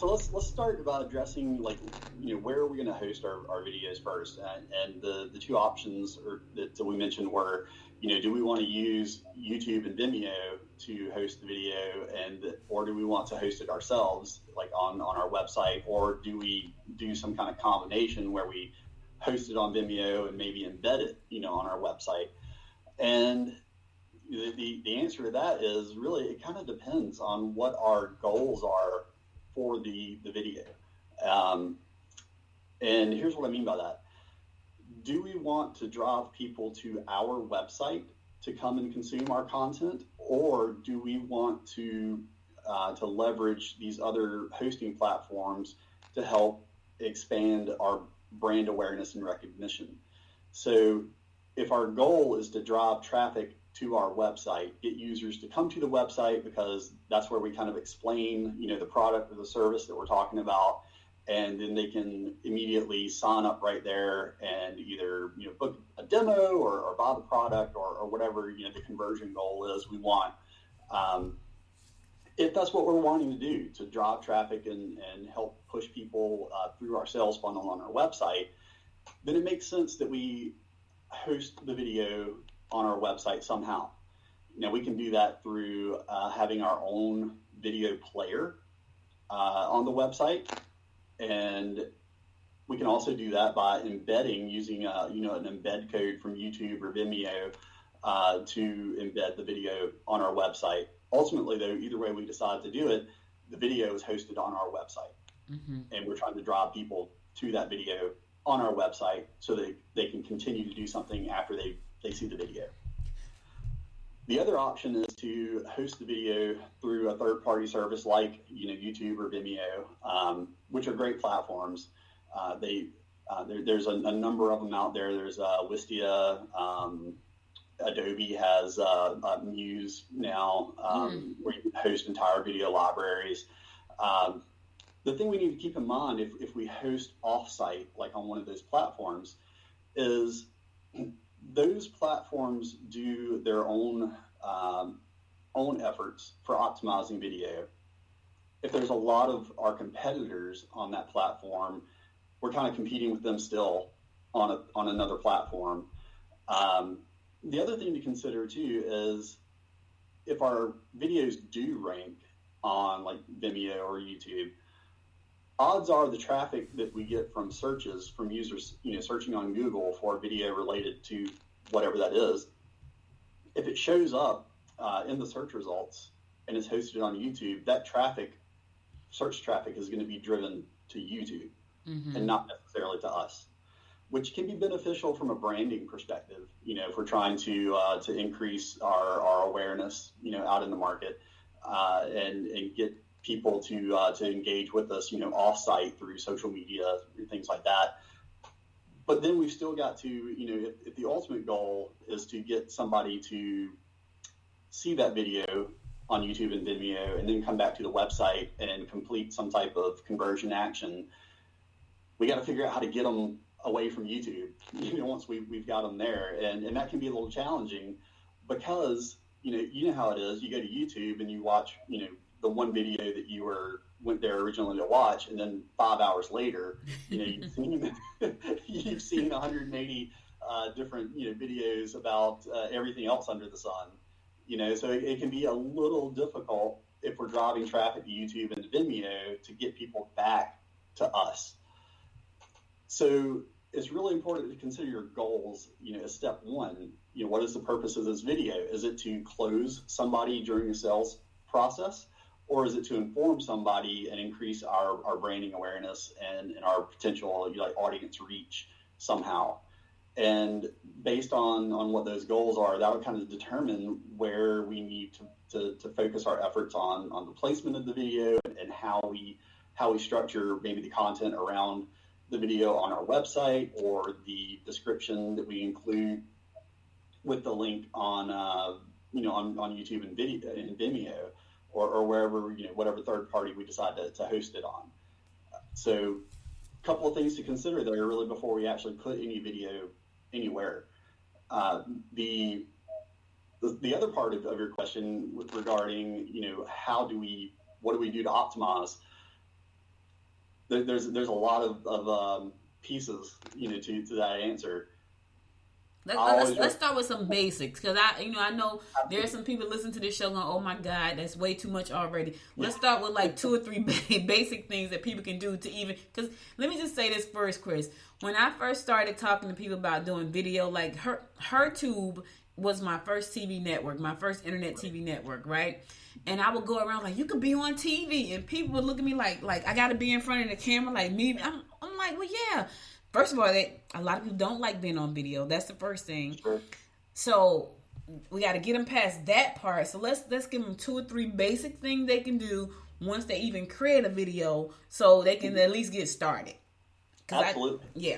let's start by addressing where are we going to host our videos first, and the two options that we mentioned were do we want to use YouTube and Vimeo to host the video, or do we want to host it ourselves on our website, or do we do some kind of combination where we host it on Vimeo and maybe embed it on our website? And the answer to that is really it kind of depends on what our goals are for the video. And here's what I mean by that. do we want to drive people to our website to come and consume our content, or do we want to leverage these other hosting platforms to help expand our brand awareness and recognition? So if our goal is to drive traffic to our website, get users to come to the website because that's where we kind of explain, the product or the service that we're talking about, and then they can immediately sign up right there and either book a demo or buy the product or whatever the conversion goal is we want. If that's what we're wanting to do, to drive traffic and help push people through our sales funnel on our website, then it makes sense that we host the video on our website somehow. We can do that through having our own video player on the website, and we can also do that by embedding using an embed code from YouTube or Vimeo to embed the video on our website. Ultimately, though, either way we decide to do it, the video is hosted on our website, and we're trying to drive people to that video on our website so that they can continue to do something after they see the video. The other option is to host the video through a third-party service like YouTube or Vimeo, which are great platforms. There's a number of them out there. There's Wistia, Adobe has Muse now, where you can host entire video libraries. The thing we need to keep in mind if we host off-site, like on one of those platforms, is those platforms do their own efforts for optimizing video. If there's a lot of our competitors on that platform, we're kind of competing with them still on another platform. The other thing to consider too is if our videos do rank on like Vimeo or YouTube, odds are the traffic that we get from searches from users, searching on Google for video related to whatever that is, if it shows up in the search results and is hosted on YouTube, that search traffic is going to be driven to YouTube and not necessarily to us, which can be beneficial from a branding perspective. If we're trying to increase our awareness, out in the market, and get people to engage with us, off-site through social media and things like that. But then we've still got to, if the ultimate goal is to get somebody to see that video on YouTube and Vimeo and then come back to the website and complete some type of conversion action, we got to figure out how to get them away from YouTube, once we've got them there. And that can be a little challenging because, you know how it is. You go to YouTube and you watch, the one video that you went there originally to watch, and then 5 hours later, you've seen 180 different videos about everything else under the sun. So it can be a little difficult if we're driving traffic to YouTube and to Vimeo to get people back to us. So it's really important to consider your goals. As step one, what is the purpose of this video? Is it to close somebody during a sales process? Or is it to inform somebody and increase our branding awareness and our potential audience reach somehow? And based on what those goals are, that would kind of determine where we need to focus our efforts on the placement of the video and how we structure maybe the content around the video on our website, or the description that we include with the link on YouTube and Vimeo. Or wherever, whatever third party we decide to host it on. So a couple of things to consider there really before we actually put any video anywhere. The other part of your question regarding, what do we do to optimize? There's a lot of pieces, to that answer. Let's start with some basics, because I know there are some people listening to this show going, oh my God, that's way too much already. Let's start with like 2 or 3 basic things that people can do to even, because let me just say this first, Chris. When I first started talking to people about doing video, like HerTube was my first TV network, my first internet TV network, right? And I would go around like, you could be on TV, and people would look at me like I got to be in front of the camera, like me. I'm like, well, yeah. first of all, a lot of people don't like being on video. That's the first thing. Sure. So we got to get them past that part. So let's give them 2 or 3 basic things they can do once they even create a video, so they can at least get started. Absolutely.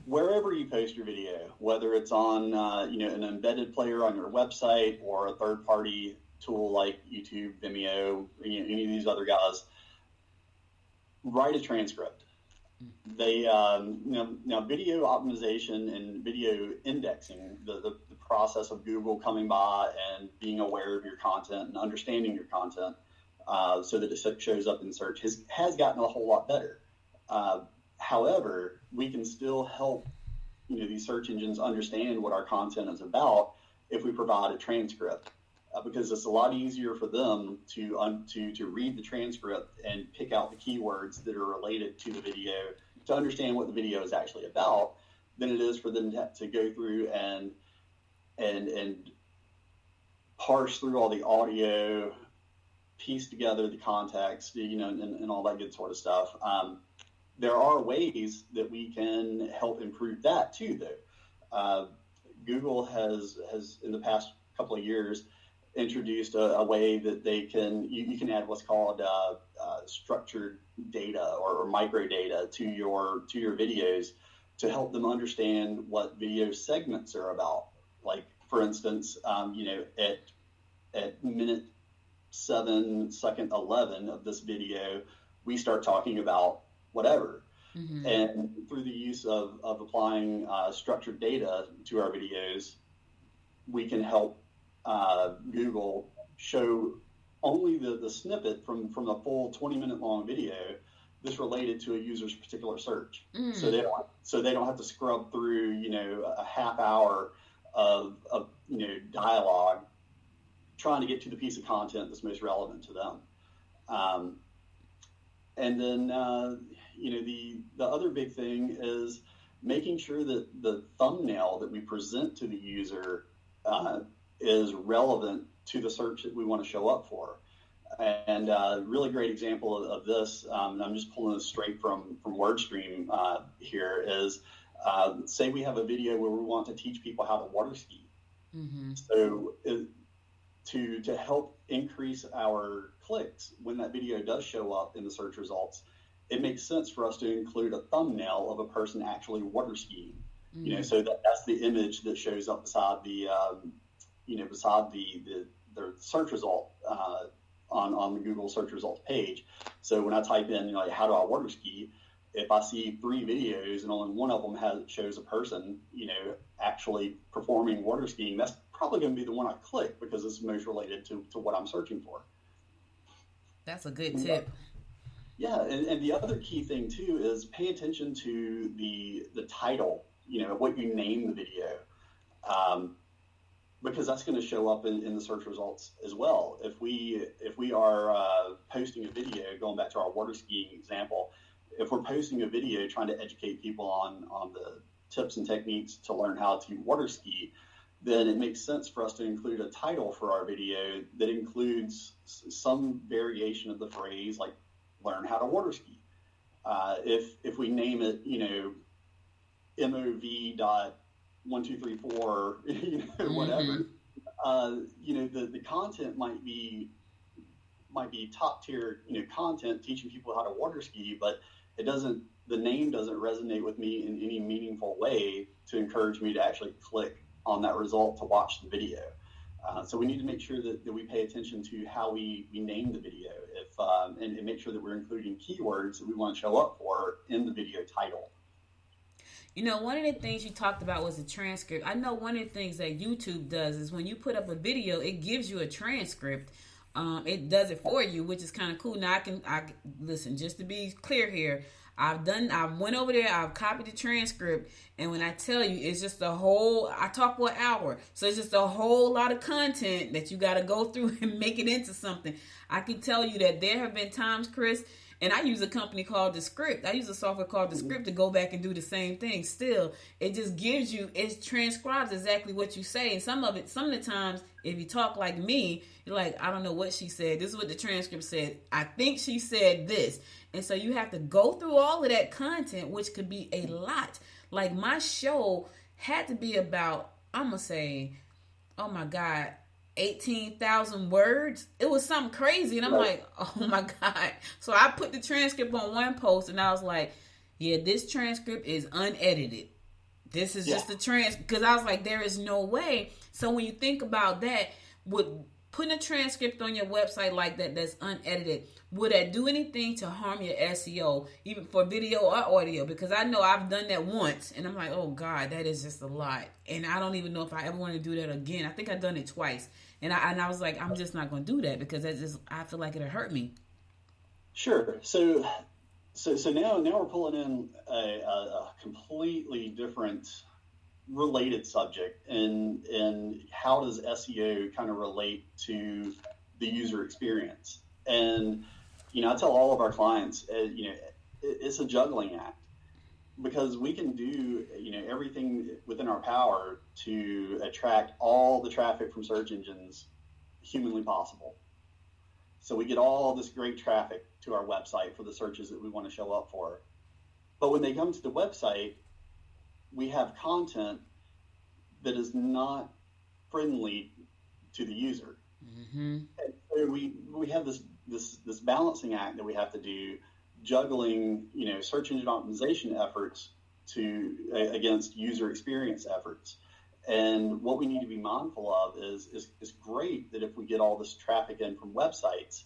Wherever you post your video, whether it's on an embedded player on your website or a third-party tool like YouTube, Vimeo, any of these other guys, write a transcript. They now video optimization and video indexing, the process of Google coming by and being aware of your content and understanding your content so that it shows up in search has gotten a whole lot better. However, we can still help these search engines understand what our content is about if we provide a transcript, because it's a lot easier for them to read the transcript and pick out the keywords that are related to the video to understand what the video is actually about than it is for them to go through and parse through all the audio, piece together the context, and all that good sort of stuff. There are ways that we can help improve that too, though. Google has in the past couple of years introduced a way that you can add what's called structured data or microdata to your videos to help them understand what video segments are about. Like, for instance, at minute 7 second 11 of this video, we start talking about whatever. Mm-hmm. And through the use of applying structured data to our videos, we can help Google show only the snippet from a full 20-minute long video that's related to a user's particular search. Mm. So they don't have to scrub through a half hour of dialogue trying to get to the piece of content that's most relevant to them. And then the other big thing is making sure that the thumbnail that we present to the user is relevant to the search that we want to show up for. And a really great example of this, and I'm just pulling this straight from WordStream here, is say we have a video where we want to teach people how to water ski. Mm-hmm. So to help increase our clicks when that video does show up in the search results, it makes sense for us to include a thumbnail of a person actually water skiing. Mm-hmm. So that's the image that shows up beside the the search result on the Google search results page. So when I type in how do I water ski, if I see 3 videos and only one of them shows a person actually performing water skiing, that's probably going to be the one I click because it's most related to what I'm searching for. That's a good tip. Yeah, and the other key thing too is pay attention to the title, what you name the video, because that's going to show up in the search results as well. If we are posting a video, going back to our water skiing example, if we're posting a video trying to educate people on the tips and techniques to learn how to water ski, then it makes sense for us to include a title for our video that includes some variation of the phrase, like learn how to water ski. If we name it, MOV.1234, whatever, the content might be top tier, content teaching people how to water ski, but the name doesn't resonate with me in any meaningful way to encourage me to actually click on that result to watch the video. So we need to make sure that we pay attention to how we name the video and make sure that we're including keywords that we want to show up for in the video title. One of the things you talked about was the transcript. I know one of the things that YouTube does is when you put up a video, it gives you a transcript. It does it for you, which is kind of cool. Now I listen, just to be clear here, I went over there, I've copied the transcript, and when I tell you, it's just I talk for an hour, so it's just a whole lot of content that you got to go through and make it into something. I can tell you that there have been times, Chris, And I use a company called Descript. I use a software called Descript to go back and do the same thing. Still, it just gives you, it transcribes exactly what you say. And some of the times, if you talk like me, you're like, I don't know what she said. This is what the transcript said. I think she said this. And so you have to go through all of that content, which could be a lot. Like my show had to be about, I'm going to say, oh my God, 18,000 words. It was something crazy. And I'm like, oh my God. So I put the transcript on one post and I was like, yeah, this transcript is unedited. This is just the transcript. Because I was like, there is no way. So when you think about that, with putting a transcript on your website like that that's unedited, would that do anything to harm your SEO, even for video or audio? Because I know I've done that once, and I'm like, oh God, that is just a lot. And I don't even know if I ever want to do that again. I think I've done it twice. And I was like, I'm just not going to do that because I feel like it'll hurt me. Sure. So now we're pulling in a completely different related subject, and how does SEO kind of relate to the user experience? And I tell all of our clients, it's a juggling act, because we can do everything within our power to attract all the traffic from search engines humanly possible. So we get all this great traffic to our website for the searches that we want to show up for. But when they come to the website, we have content that is not friendly to the user. Mm-hmm. And so we have this balancing act that we have to do, juggling search engine optimization efforts against user experience efforts. And what we need to be mindful of is great that if we get all this traffic in from websites,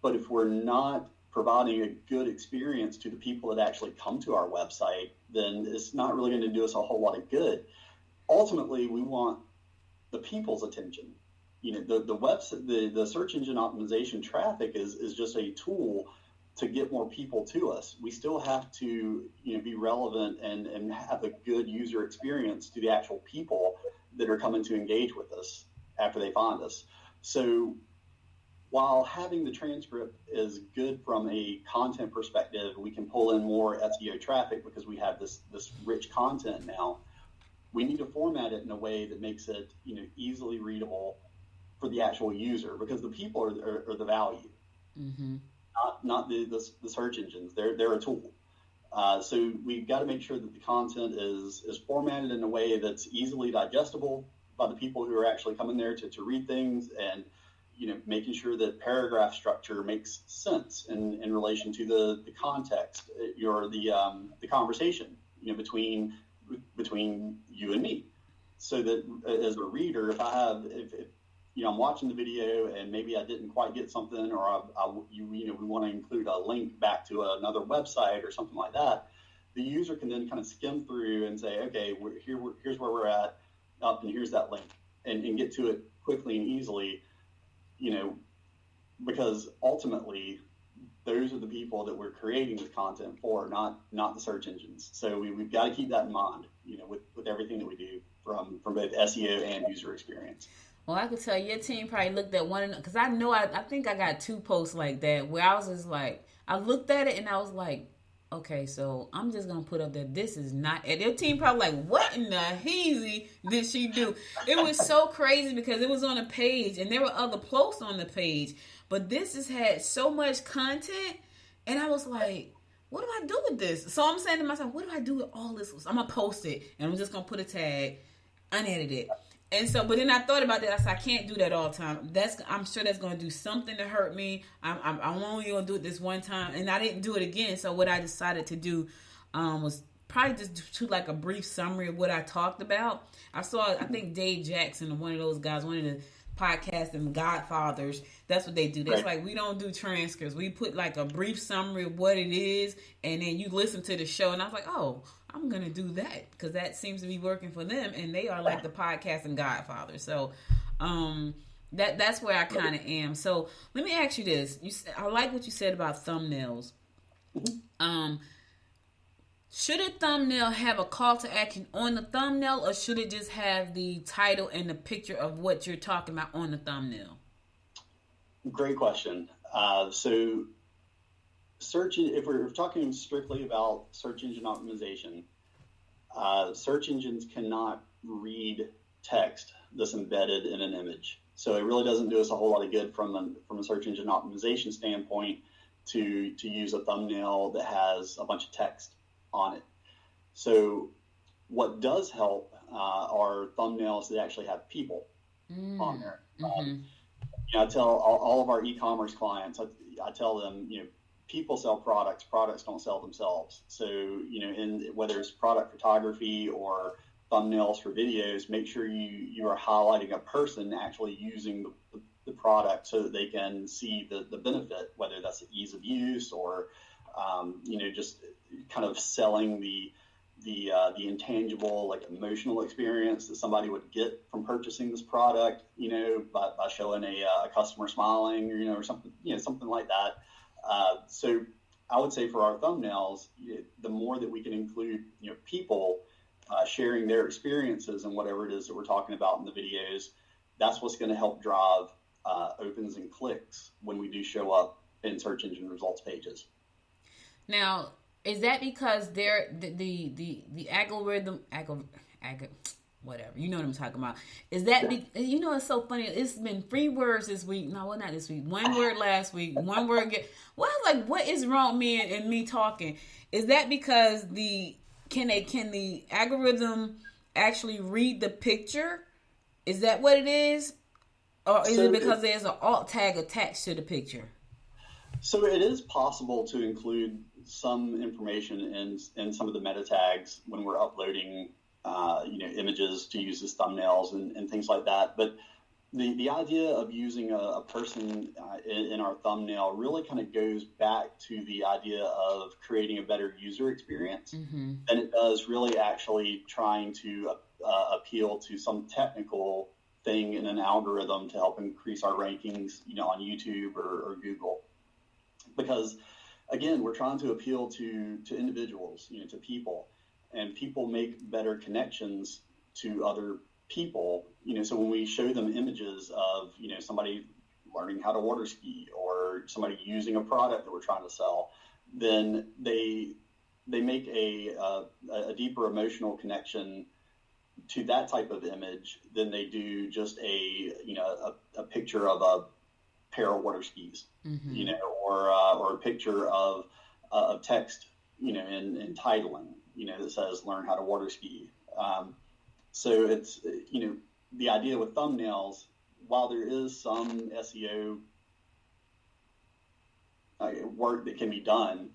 but if we're not providing a good experience to the people that actually come to our website, then it's not really going to do us a whole lot of good. Ultimately, we want the people's attention. The search engine optimization traffic is just a tool to get more people to us. We still have to be relevant and have a good user experience to the actual people that are coming to engage with us after they find us. So while having the transcript is good from a content perspective, we can pull in more SEO traffic because we have this rich content now. We need to format it in a way that makes it easily readable for the actual user, because the people are the value, not the search engines. They're a tool. So we've got to make sure that the content is formatted in a way that's easily digestible by the people who are actually coming there to read things, and making sure that paragraph structure makes sense in relation to the context or the conversation between you and me, so that as a reader, if I'm watching the video and maybe I didn't quite get something, or we want to include a link back to another website or something like that, the user can then kind of skim through and say, okay, here's where we're at, and here's that link, and get to it quickly and easily, because ultimately those are the people that we're creating the content for, not the search engines. So we've got to keep that in mind, with everything that we do from both SEO and user experience. Well, I could tell your team probably looked at one, because I know I think I got 2 posts like that where I was just like, I looked at it and I was like, okay, so I'm just going to put up that this is not, and their team probably like, what in the heezy did she do? It was so crazy because it was on a page and there were other posts on the page, but this has had so much content, and I was like, what do I do with this? So I'm saying to myself, what do I do with all this? I'm going to post it and I'm just going to put a tag, unedited. And so, but then I thought about that. I said, I can't do that all the time. I'm sure that's going to do something to hurt me. I'm only going to do it this one time. And I didn't do it again. So what I decided to do was probably just do like a brief summary of what I talked about. I think Dave Jackson, one of those guys, one of the podcast and Godfathers, that's what they do. That's like, we don't do transcripts. We put like a brief summary of what it is, and then you listen to the show. And I was like, oh, I'm going to do that because that seems to be working for them, and they are like the podcast and Godfather. So that's where I kind of am. So let me ask you this. I like what you said about thumbnails. Should a thumbnail have a call to action on the thumbnail, or should it just have the title and the picture of what you're talking about on the thumbnail? Great question. So if we're talking strictly about search engine optimization, search engines cannot read text that's embedded in an image. So it really doesn't do us a whole lot of good from a search engine optimization standpoint to use a thumbnail that has a bunch of text on it. So what does help are thumbnails that actually have people on there. I tell all of our e-commerce clients, I tell them, people sell products. Products don't sell themselves. So, whether it's product photography or thumbnails for videos, make sure you are highlighting a person actually using the product so that they can see the benefit, whether that's the ease of use or, just kind of selling the intangible, like, emotional experience that somebody would get from purchasing this product, by showing a customer smiling, or something, something like that. So I would say for our thumbnails, the more that we can include, people sharing their experiences and whatever it is that we're talking about in the videos, that's what's going to help drive opens and clicks when we do show up in search engine results pages. Now, is that because they're the algorithm, whatever, you know what I'm talking about? Is that it's so funny. It's been 3 words this week. No, well, not this week. 1 word last week. 1 word. Well, I was like, what is wrong, me and me talking? Is that because can the algorithm actually read the picture? Is that what it is, or is it because there's an alt tag attached to the picture? So it is possible to include some information in some of the meta tags when we're uploading, images to use as thumbnails and things like that. But the idea of using a person in our thumbnail really kind of goes back to the idea of creating a better user experience than it does really actually trying to appeal to some technical thing in an algorithm to help increase our rankings, on YouTube or Google. Because, again, we're trying to appeal to individuals, to people, and people make better connections to other people. So when we show them images of, somebody learning how to water ski or somebody using a product that we're trying to sell, then they make a deeper emotional connection to that type of image than they do just a picture of a pair of water skis, or a picture of text, in titling, that says learn how to water ski. So it's, the idea with thumbnails, while there is some SEO work that can be done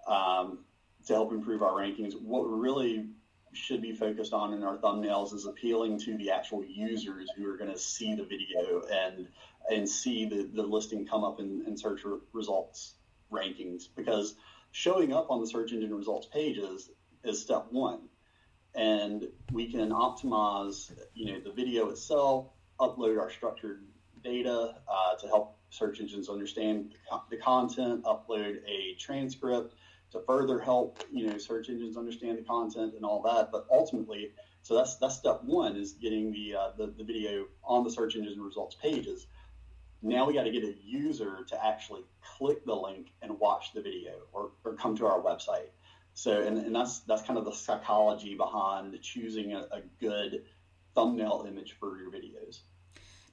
to help improve our rankings, what we really should be focused on in our thumbnails is appealing to the actual users who are going to see the video and see the listing come up in search results rankings, because showing up on the search engine results pages is step 1. And we can optimize, the video itself, upload our structured data to help search engines understand the content, upload a transcript to further help, search engines understand the content and all that. But ultimately, so that's step 1, is getting the video on the search engine results pages. Now we got to get a user to actually click the link and watch the video or come to our website. So, and that's kind of the psychology behind choosing a good thumbnail image for your videos.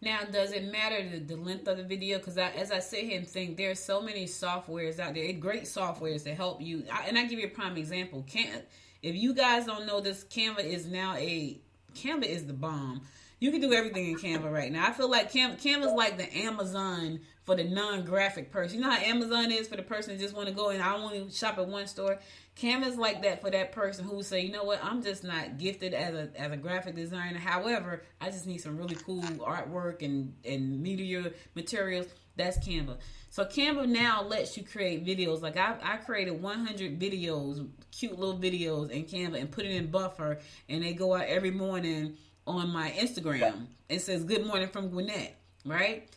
Now, does it matter the length of the video? Because as I sit here and think, there's so many softwares out there, great softwares to help you. And I give you a prime example. If you guys don't know this, Canva is the bomb. You can do everything in Canva right now. I feel like Canva's like the Amazon for the non-graphic person. You know how Amazon is for the person that just want to go and I only shop at one store? Canva's like that for that person who say, you know what, I'm just not gifted as a graphic designer. However, I just need some really cool artwork and media materials. That's Canva. So Canva now lets you create videos. Like I created 100 videos, cute little videos in Canva and put it in Buffer, and they go out every morning on my Instagram. It says good morning from Gwinnett, right?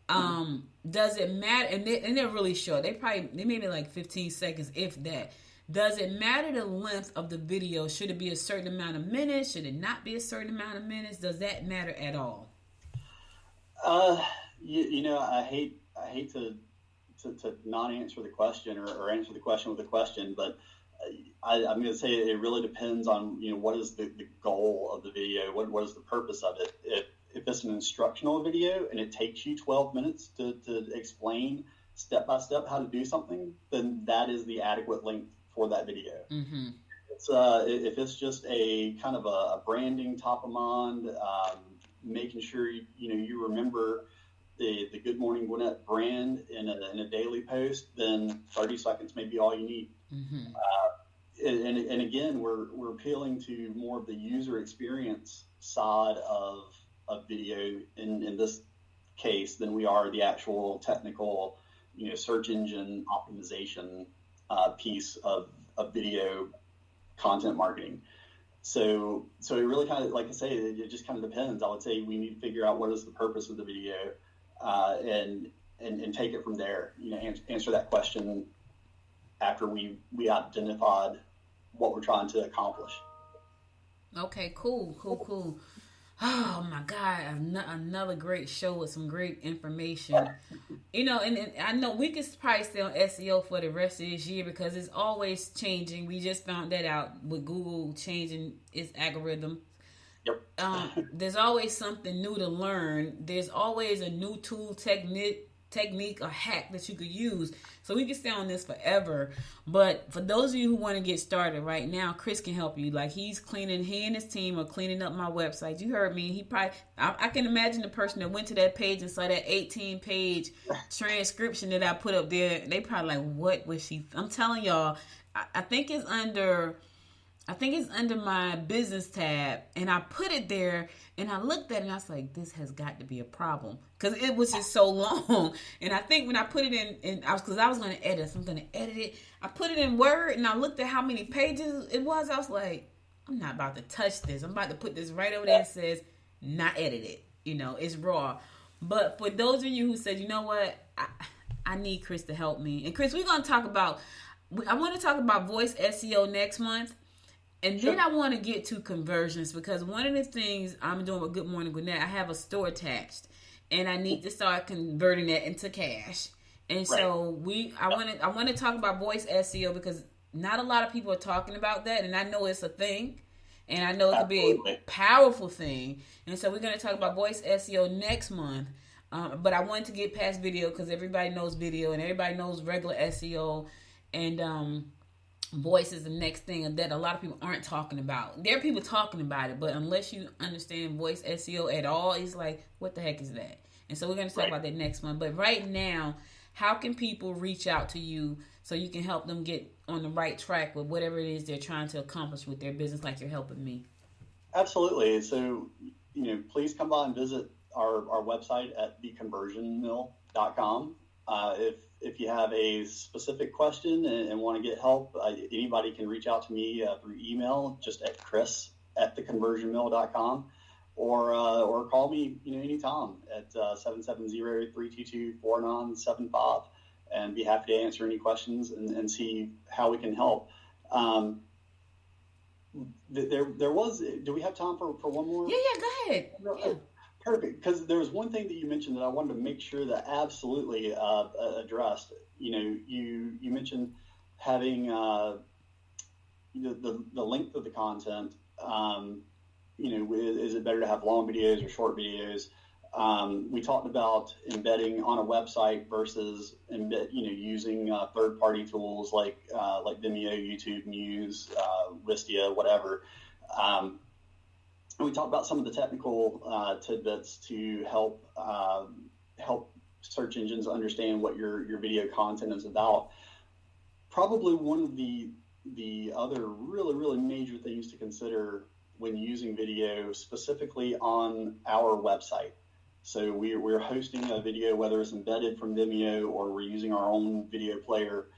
Does it matter? And they're really short. They made it like 15 seconds, if that. Does it matter the length of the video? Should it be a certain amount of minutes? Should it not be a certain amount of minutes? Does that matter at all? I hate to to not answer the question or answer the question with a question, but I'm going to say it really depends on, what is the goal of the video? What is the purpose of it? If it's an instructional video and it takes you 12 minutes to explain step by step how to do something, then that is the adequate length for that video. Mm-hmm. If it's just a kind of a branding top of mind, making sure you remember the Good Morning Gwinnett brand in a daily post, then 30 seconds may be all you need. Mm-hmm. And again, we're appealing to more of the user experience side of video in this case than we are the actual technical, search engine optimization piece of video content marketing. So it really kind of, like I say, it just kind of depends. I would say we need to figure out what is the purpose of the video, and take it from there. Answer that question after we identified what we're trying to accomplish. Okay, cool. Oh my God, another great show with some great information. And I know we could probably stay on SEO for the rest of this year because it's always changing. We just found that out with Google changing its algorithm. Yep. There's always something new to learn. There's always a new tool, technique, or hack that you could use. So we can stay on this forever. But for those of you who want to get started right now, Chris can help you. Like he and his team are cleaning up my website. You heard me. I can imagine the person that went to that page and saw that 18-page transcription that I put up there. They probably like, what was she? I'm telling y'all, I think it's under my business tab, and I put it there, and I looked at it, and I was like, this has got to be a problem, because it was just so long. And I think when I put it in I was going to edit, so I'm going to edit it. I put it in Word, and I looked at how many pages it was. I was like, I'm not about to touch this. I'm about to put this right over there and says, not edited. It's raw. But for those of you who said, you know what, I need Chris to help me. And Chris, I want to talk about voice SEO next month. And then I want to get to conversions, because one of the things I'm doing with Good Morning Gwinnett, I have a store attached, and I need to start converting that into cash. And so I want to talk about voice SEO, because not a lot of people are talking about that, and I know it's a thing, and I know it could be a powerful thing. And so we're going to talk about voice SEO next month. But I wanted to get past video, because everybody knows video and everybody knows regular SEO, and voice is the next thing that a lot of people aren't talking about. There are people talking about it, but unless you understand voice SEO at all, it's like, what the heck is that? And so we're going to talk about that next month. But right now, how can people reach out to you so you can help them get on the right track with whatever it is they're trying to accomplish with their business, like you're helping me? Absolutely. So, please come by and visit our website at theconversionmill.com. If you have a specific question and want to get help, anybody can reach out to me through email, just at chris@theconversionmill.com, or call me anytime at 770-322-4975, and be happy to answer any questions and see how we can help. There was. Do we have time for one more? Yeah, go ahead. Yeah. Perfect, because there was one thing that you mentioned that I wanted to make sure that absolutely addressed. You mentioned having the length of the content. Is it better to have long videos or short videos? We talked about embedding on a website versus using third-party tools like Vimeo, YouTube, Muse, Wistia, whatever. And we talked about some of the technical tidbits to help search engines understand what your video content is about. Probably one of the other really, really major things to consider when using video, specifically on our website. So we're hosting a video, whether it's embedded from Vimeo or we're using our own video player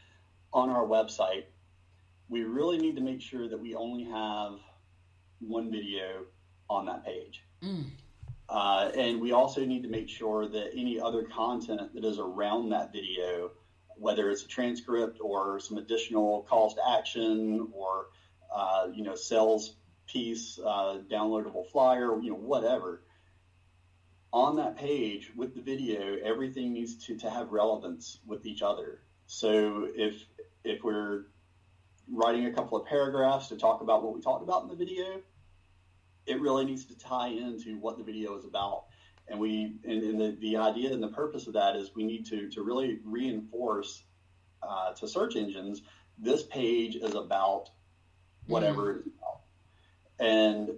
on our website. We really need to make sure that we only have one video on that page. And we also need to make sure that any other content that is around that video, whether it's a transcript or some additional calls to action or sales piece, downloadable flyer, whatever, on that page with the video, everything needs to have relevance with each other. So if we're writing a couple of paragraphs to talk about what we talked about in the video, it really needs to tie into what the video is about. And the idea and the purpose of that is we need to really reinforce to search engines, this page is about whatever it's about. And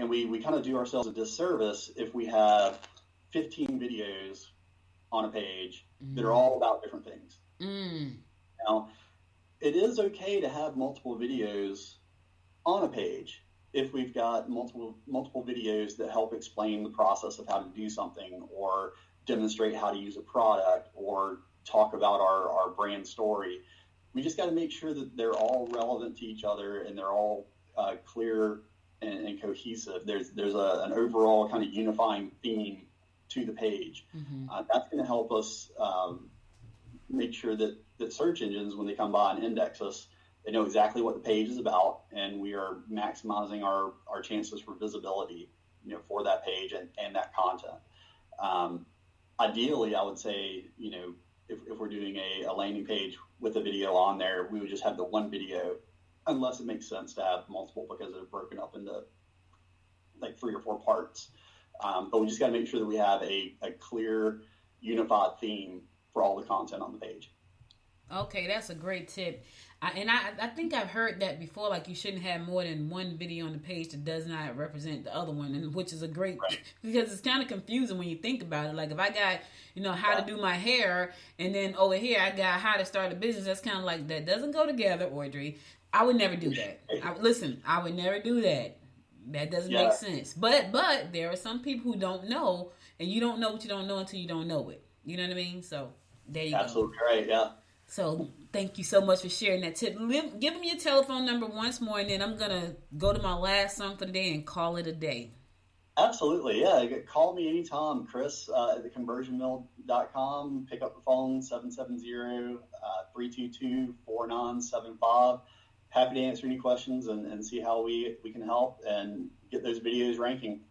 we kind of do ourselves a disservice if we have 15 videos on a page that are all about different things. Now, it is okay to have multiple videos on a page if we've got multiple videos that help explain the process of how to do something, or demonstrate how to use a product, or talk about our brand story. We just got to make sure that they're all relevant to each other and they're all clear and cohesive. There's an overall kind of unifying theme to the page. That's going to help us make sure that search engines, when they come by and index us, they know exactly what the page is about, and we are maximizing our chances for visibility, for that page and that content. Ideally, I would say, if we're doing a landing page with a video on there, we would just have the one video, unless it makes sense to have multiple because they're broken up into like 3 or 4 parts. But we just got to make sure that we have a clear, unified theme for all the content on the page. Okay, that's a great tip. I think I've heard that before, like you shouldn't have more than one video on the page that does not represent the other one, and which is a great, because it's kind of confusing when you think about it. Like if I got, how to do my hair, and then over here I got how to start a business, that's kind of like, that doesn't go together, Audrey. I would never do that. I would never do that. That doesn't make sense. But there are some people who don't know, and you don't know what you don't know until you don't know it. You know what I mean? So there you go. Absolutely right, yeah. So thank you so much for sharing that tip. Give me your telephone number once more, and then I'm going to go to my last song for the day and call it a day. Absolutely, yeah. Call me anytime, Chris, at theconversionmill.com. Pick up the phone, 770-322-4975. Happy to answer any questions and see how we can help and get those videos ranking.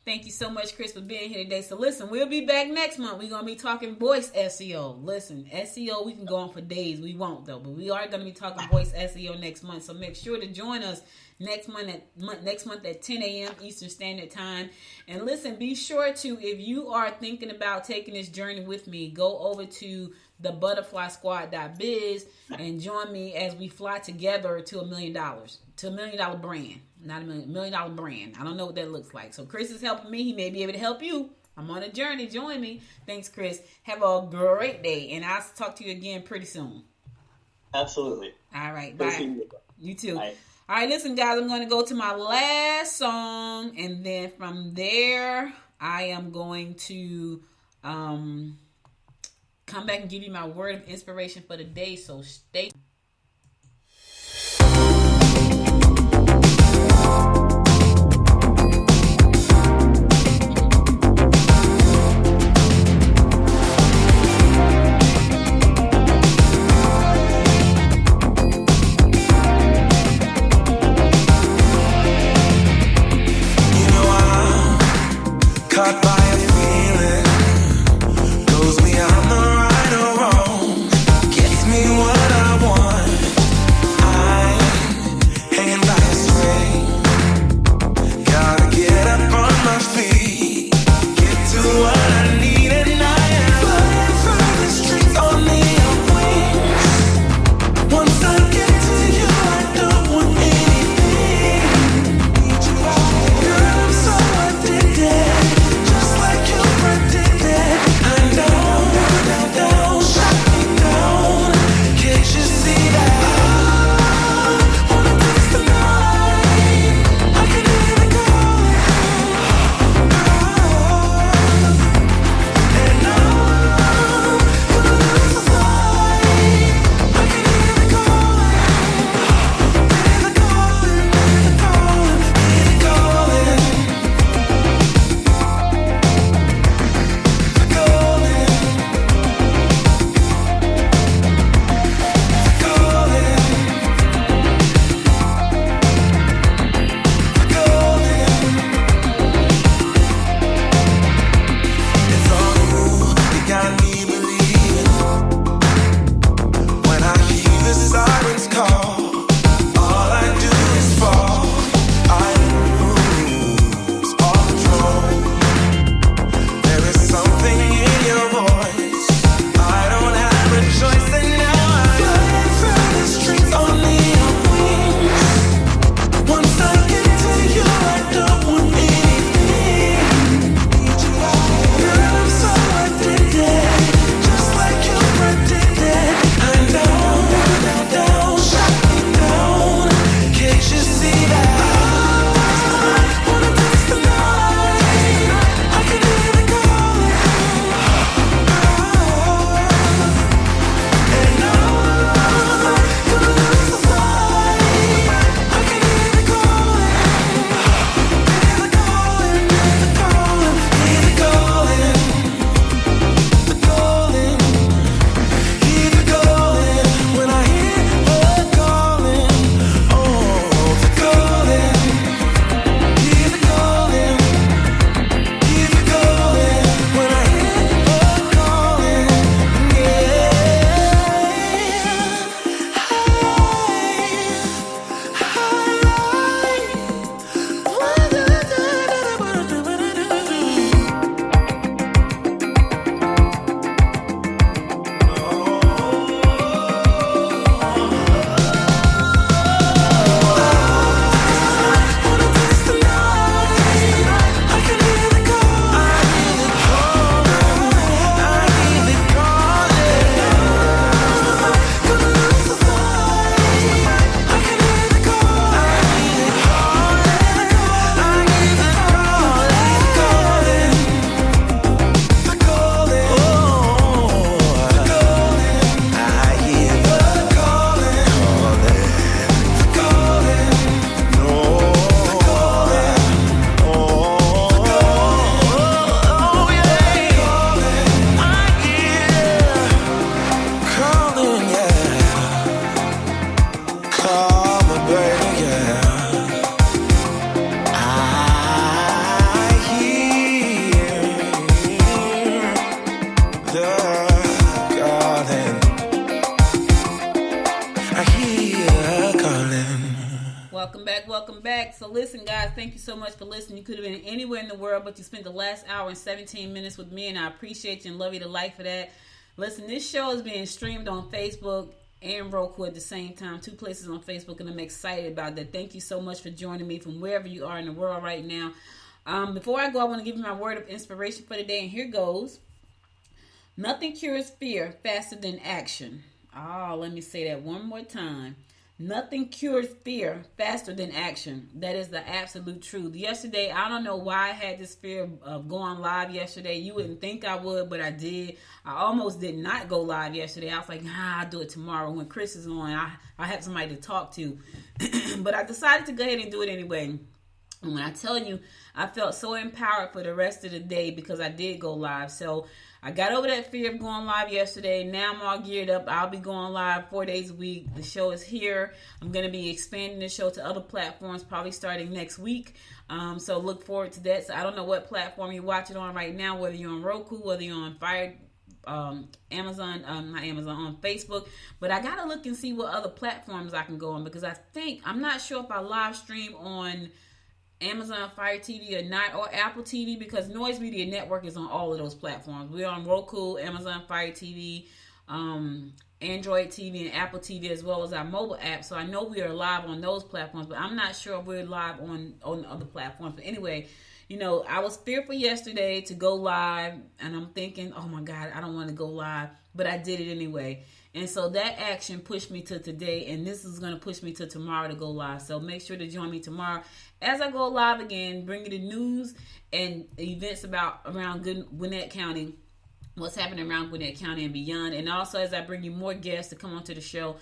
Thank you so much, Chris, for being here today. So listen, we'll be back next month. We're going to be talking voice SEO. Listen, SEO, we can go on for days. We won't, though. But we are going to be talking voice SEO next month. So make sure to join us next month at 10 a.m. Eastern Standard Time. And listen, be sure to, if you are thinking about taking this journey with me, go over to thebutterflysquad.biz and join me as we fly together to $1 million, to $1 million brand. Not $1 million brand. I don't know what that looks like. So Chris is helping me. He may be able to help you. I'm on a journey. Join me. Thanks, Chris. Have a great day. And I'll talk to you again pretty soon. Absolutely. All right. Bye. You too. Bye. All right, listen, guys. I'm going to go to my last song. And then from there, I am going to come back and give you my word of inspiration for the day. So stay tuned. Caught by a feeling, goes me on the right or wrong, gets me what I want. So listen, guys, thank you so much for listening. You could have been anywhere in the world, but you spent the last hour and 17 minutes with me, and I appreciate you and love you to life for that. Listen, this show is being streamed on Facebook and Roku at the same time, 2 places on Facebook, and I'm excited about that. Thank you so much for joining me from wherever you are in the world right now. Before I go, I want to give you my word of inspiration for today, and here goes. Nothing cures fear faster than action. Let me say that one more time. Nothing cures fear faster than action. That is the absolute truth. Yesterday, I don't know why I had this fear of going live yesterday. You wouldn't think I would, but I did. I almost did not go live yesterday. I was like, I'll do it tomorrow when Chris is on. I have somebody to talk to. But I decided to go ahead and do it anyway. And when I tell you, I felt so empowered for the rest of the day because I did go live. So I got over that fear of going live yesterday. Now I'm all geared up. I'll be going live 4 days a week. The show is here. I'm going to be expanding the show to other platforms probably starting next week. So look forward to that. So I don't know what platform you're watching on right now, whether you're on Roku, whether you're on on Facebook, but I gotta look and see what other platforms I can go on because I'm not sure if I live stream on Amazon Fire TV or not, or Apple TV, because Noise Media Network is on all of those platforms. We're on Roku, Amazon Fire TV, Android TV, and Apple TV, as well as our mobile app. So I know we are live on those platforms, but I'm not sure if we're live on other platforms. But anyway, I was fearful yesterday to go live, and I'm thinking, oh my God, I don't want to go live, but I did it anyway. And so that action pushed me to today, and this is going to push me to tomorrow to go live. So make sure to join me tomorrow as I go live again, bringing the news and events around Gwinnett County, what's happening around Gwinnett County and beyond. And also as I bring you more guests to come onto the show.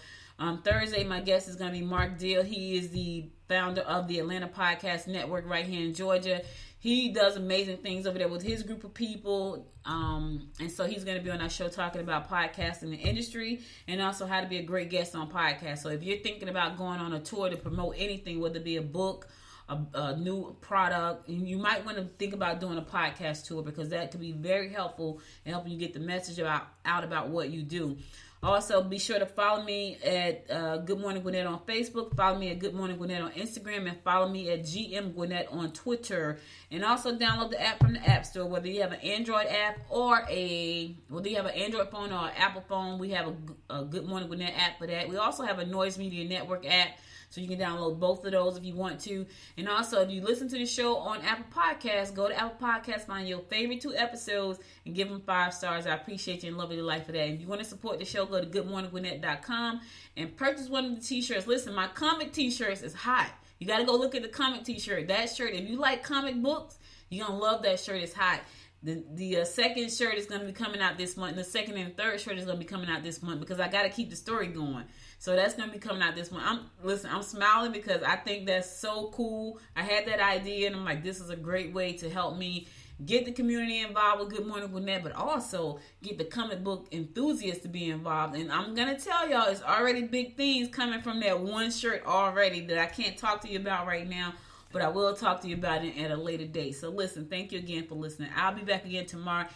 Thursday, my guest is going to be Mark Deal. He is the founder of the Atlanta Podcast Network right here in Georgia. He does amazing things over there with his group of people. And so he's going to be on our show talking about podcasting in the industry and also how to be a great guest on podcasts. So if you're thinking about going on a tour to promote anything, whether it be a book, a new product, you might want to think about doing a podcast tour because that could be very helpful in helping you get the message out about what you do. Also, be sure to follow me at Good Morning Gwinnett on Facebook. Follow me at Good Morning Gwinnett on Instagram. And follow me at GM Gwinnett on Twitter. And also download the app from the App Store. Whether you have an Android app or whether you have an Android phone or an Apple phone, we have a Good Morning Gwinnett app for that. We also have a Noise Media Network app. So you can download both of those if you want to. And also, if you listen to the show on Apple Podcasts, go to Apple Podcasts, find your favorite 2 episodes, and give them 5 stars. I appreciate you and love you to life for that. If you want to support the show, go to goodmorninggwinnett.com and purchase one of the t-shirts. Listen, my comic t-shirts is hot. You got to go look at the comic t-shirt. That shirt, if you like comic books, you're going to love that shirt. It's hot. The second shirt is going to be coming out this month. And the second and third shirt is going to be coming out this month because I got to keep the story going. So that's going to be coming out this month. I'm smiling because I think that's so cool. I had that idea and I'm like, this is a great way to help me get the community involved with Good Morning Gwinnett, but also get the comic book enthusiasts to be involved. And I'm going to tell y'all, it's already big things coming from that one shirt already that I can't talk to you about right now. But I will talk to you about it at a later date. So listen, thank you again for listening. I'll be back again tomorrow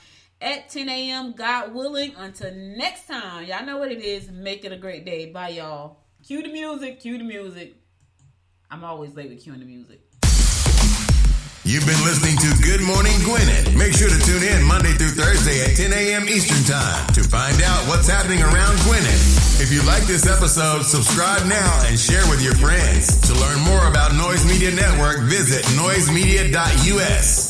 at 10 a.m., God willing. Until next time, y'all know what it is. Make it a great day. Bye, y'all. Cue the music. Cue the music. I'm always late with cueing the music. You've been listening to Good Morning Gwinnett. Make sure to tune in Monday through Thursday at 10 a.m. Eastern Time to find out what's happening around Gwinnett. If you like this episode, subscribe now and share with your friends. To learn more about Noise Media Network, visit noisemedia.us.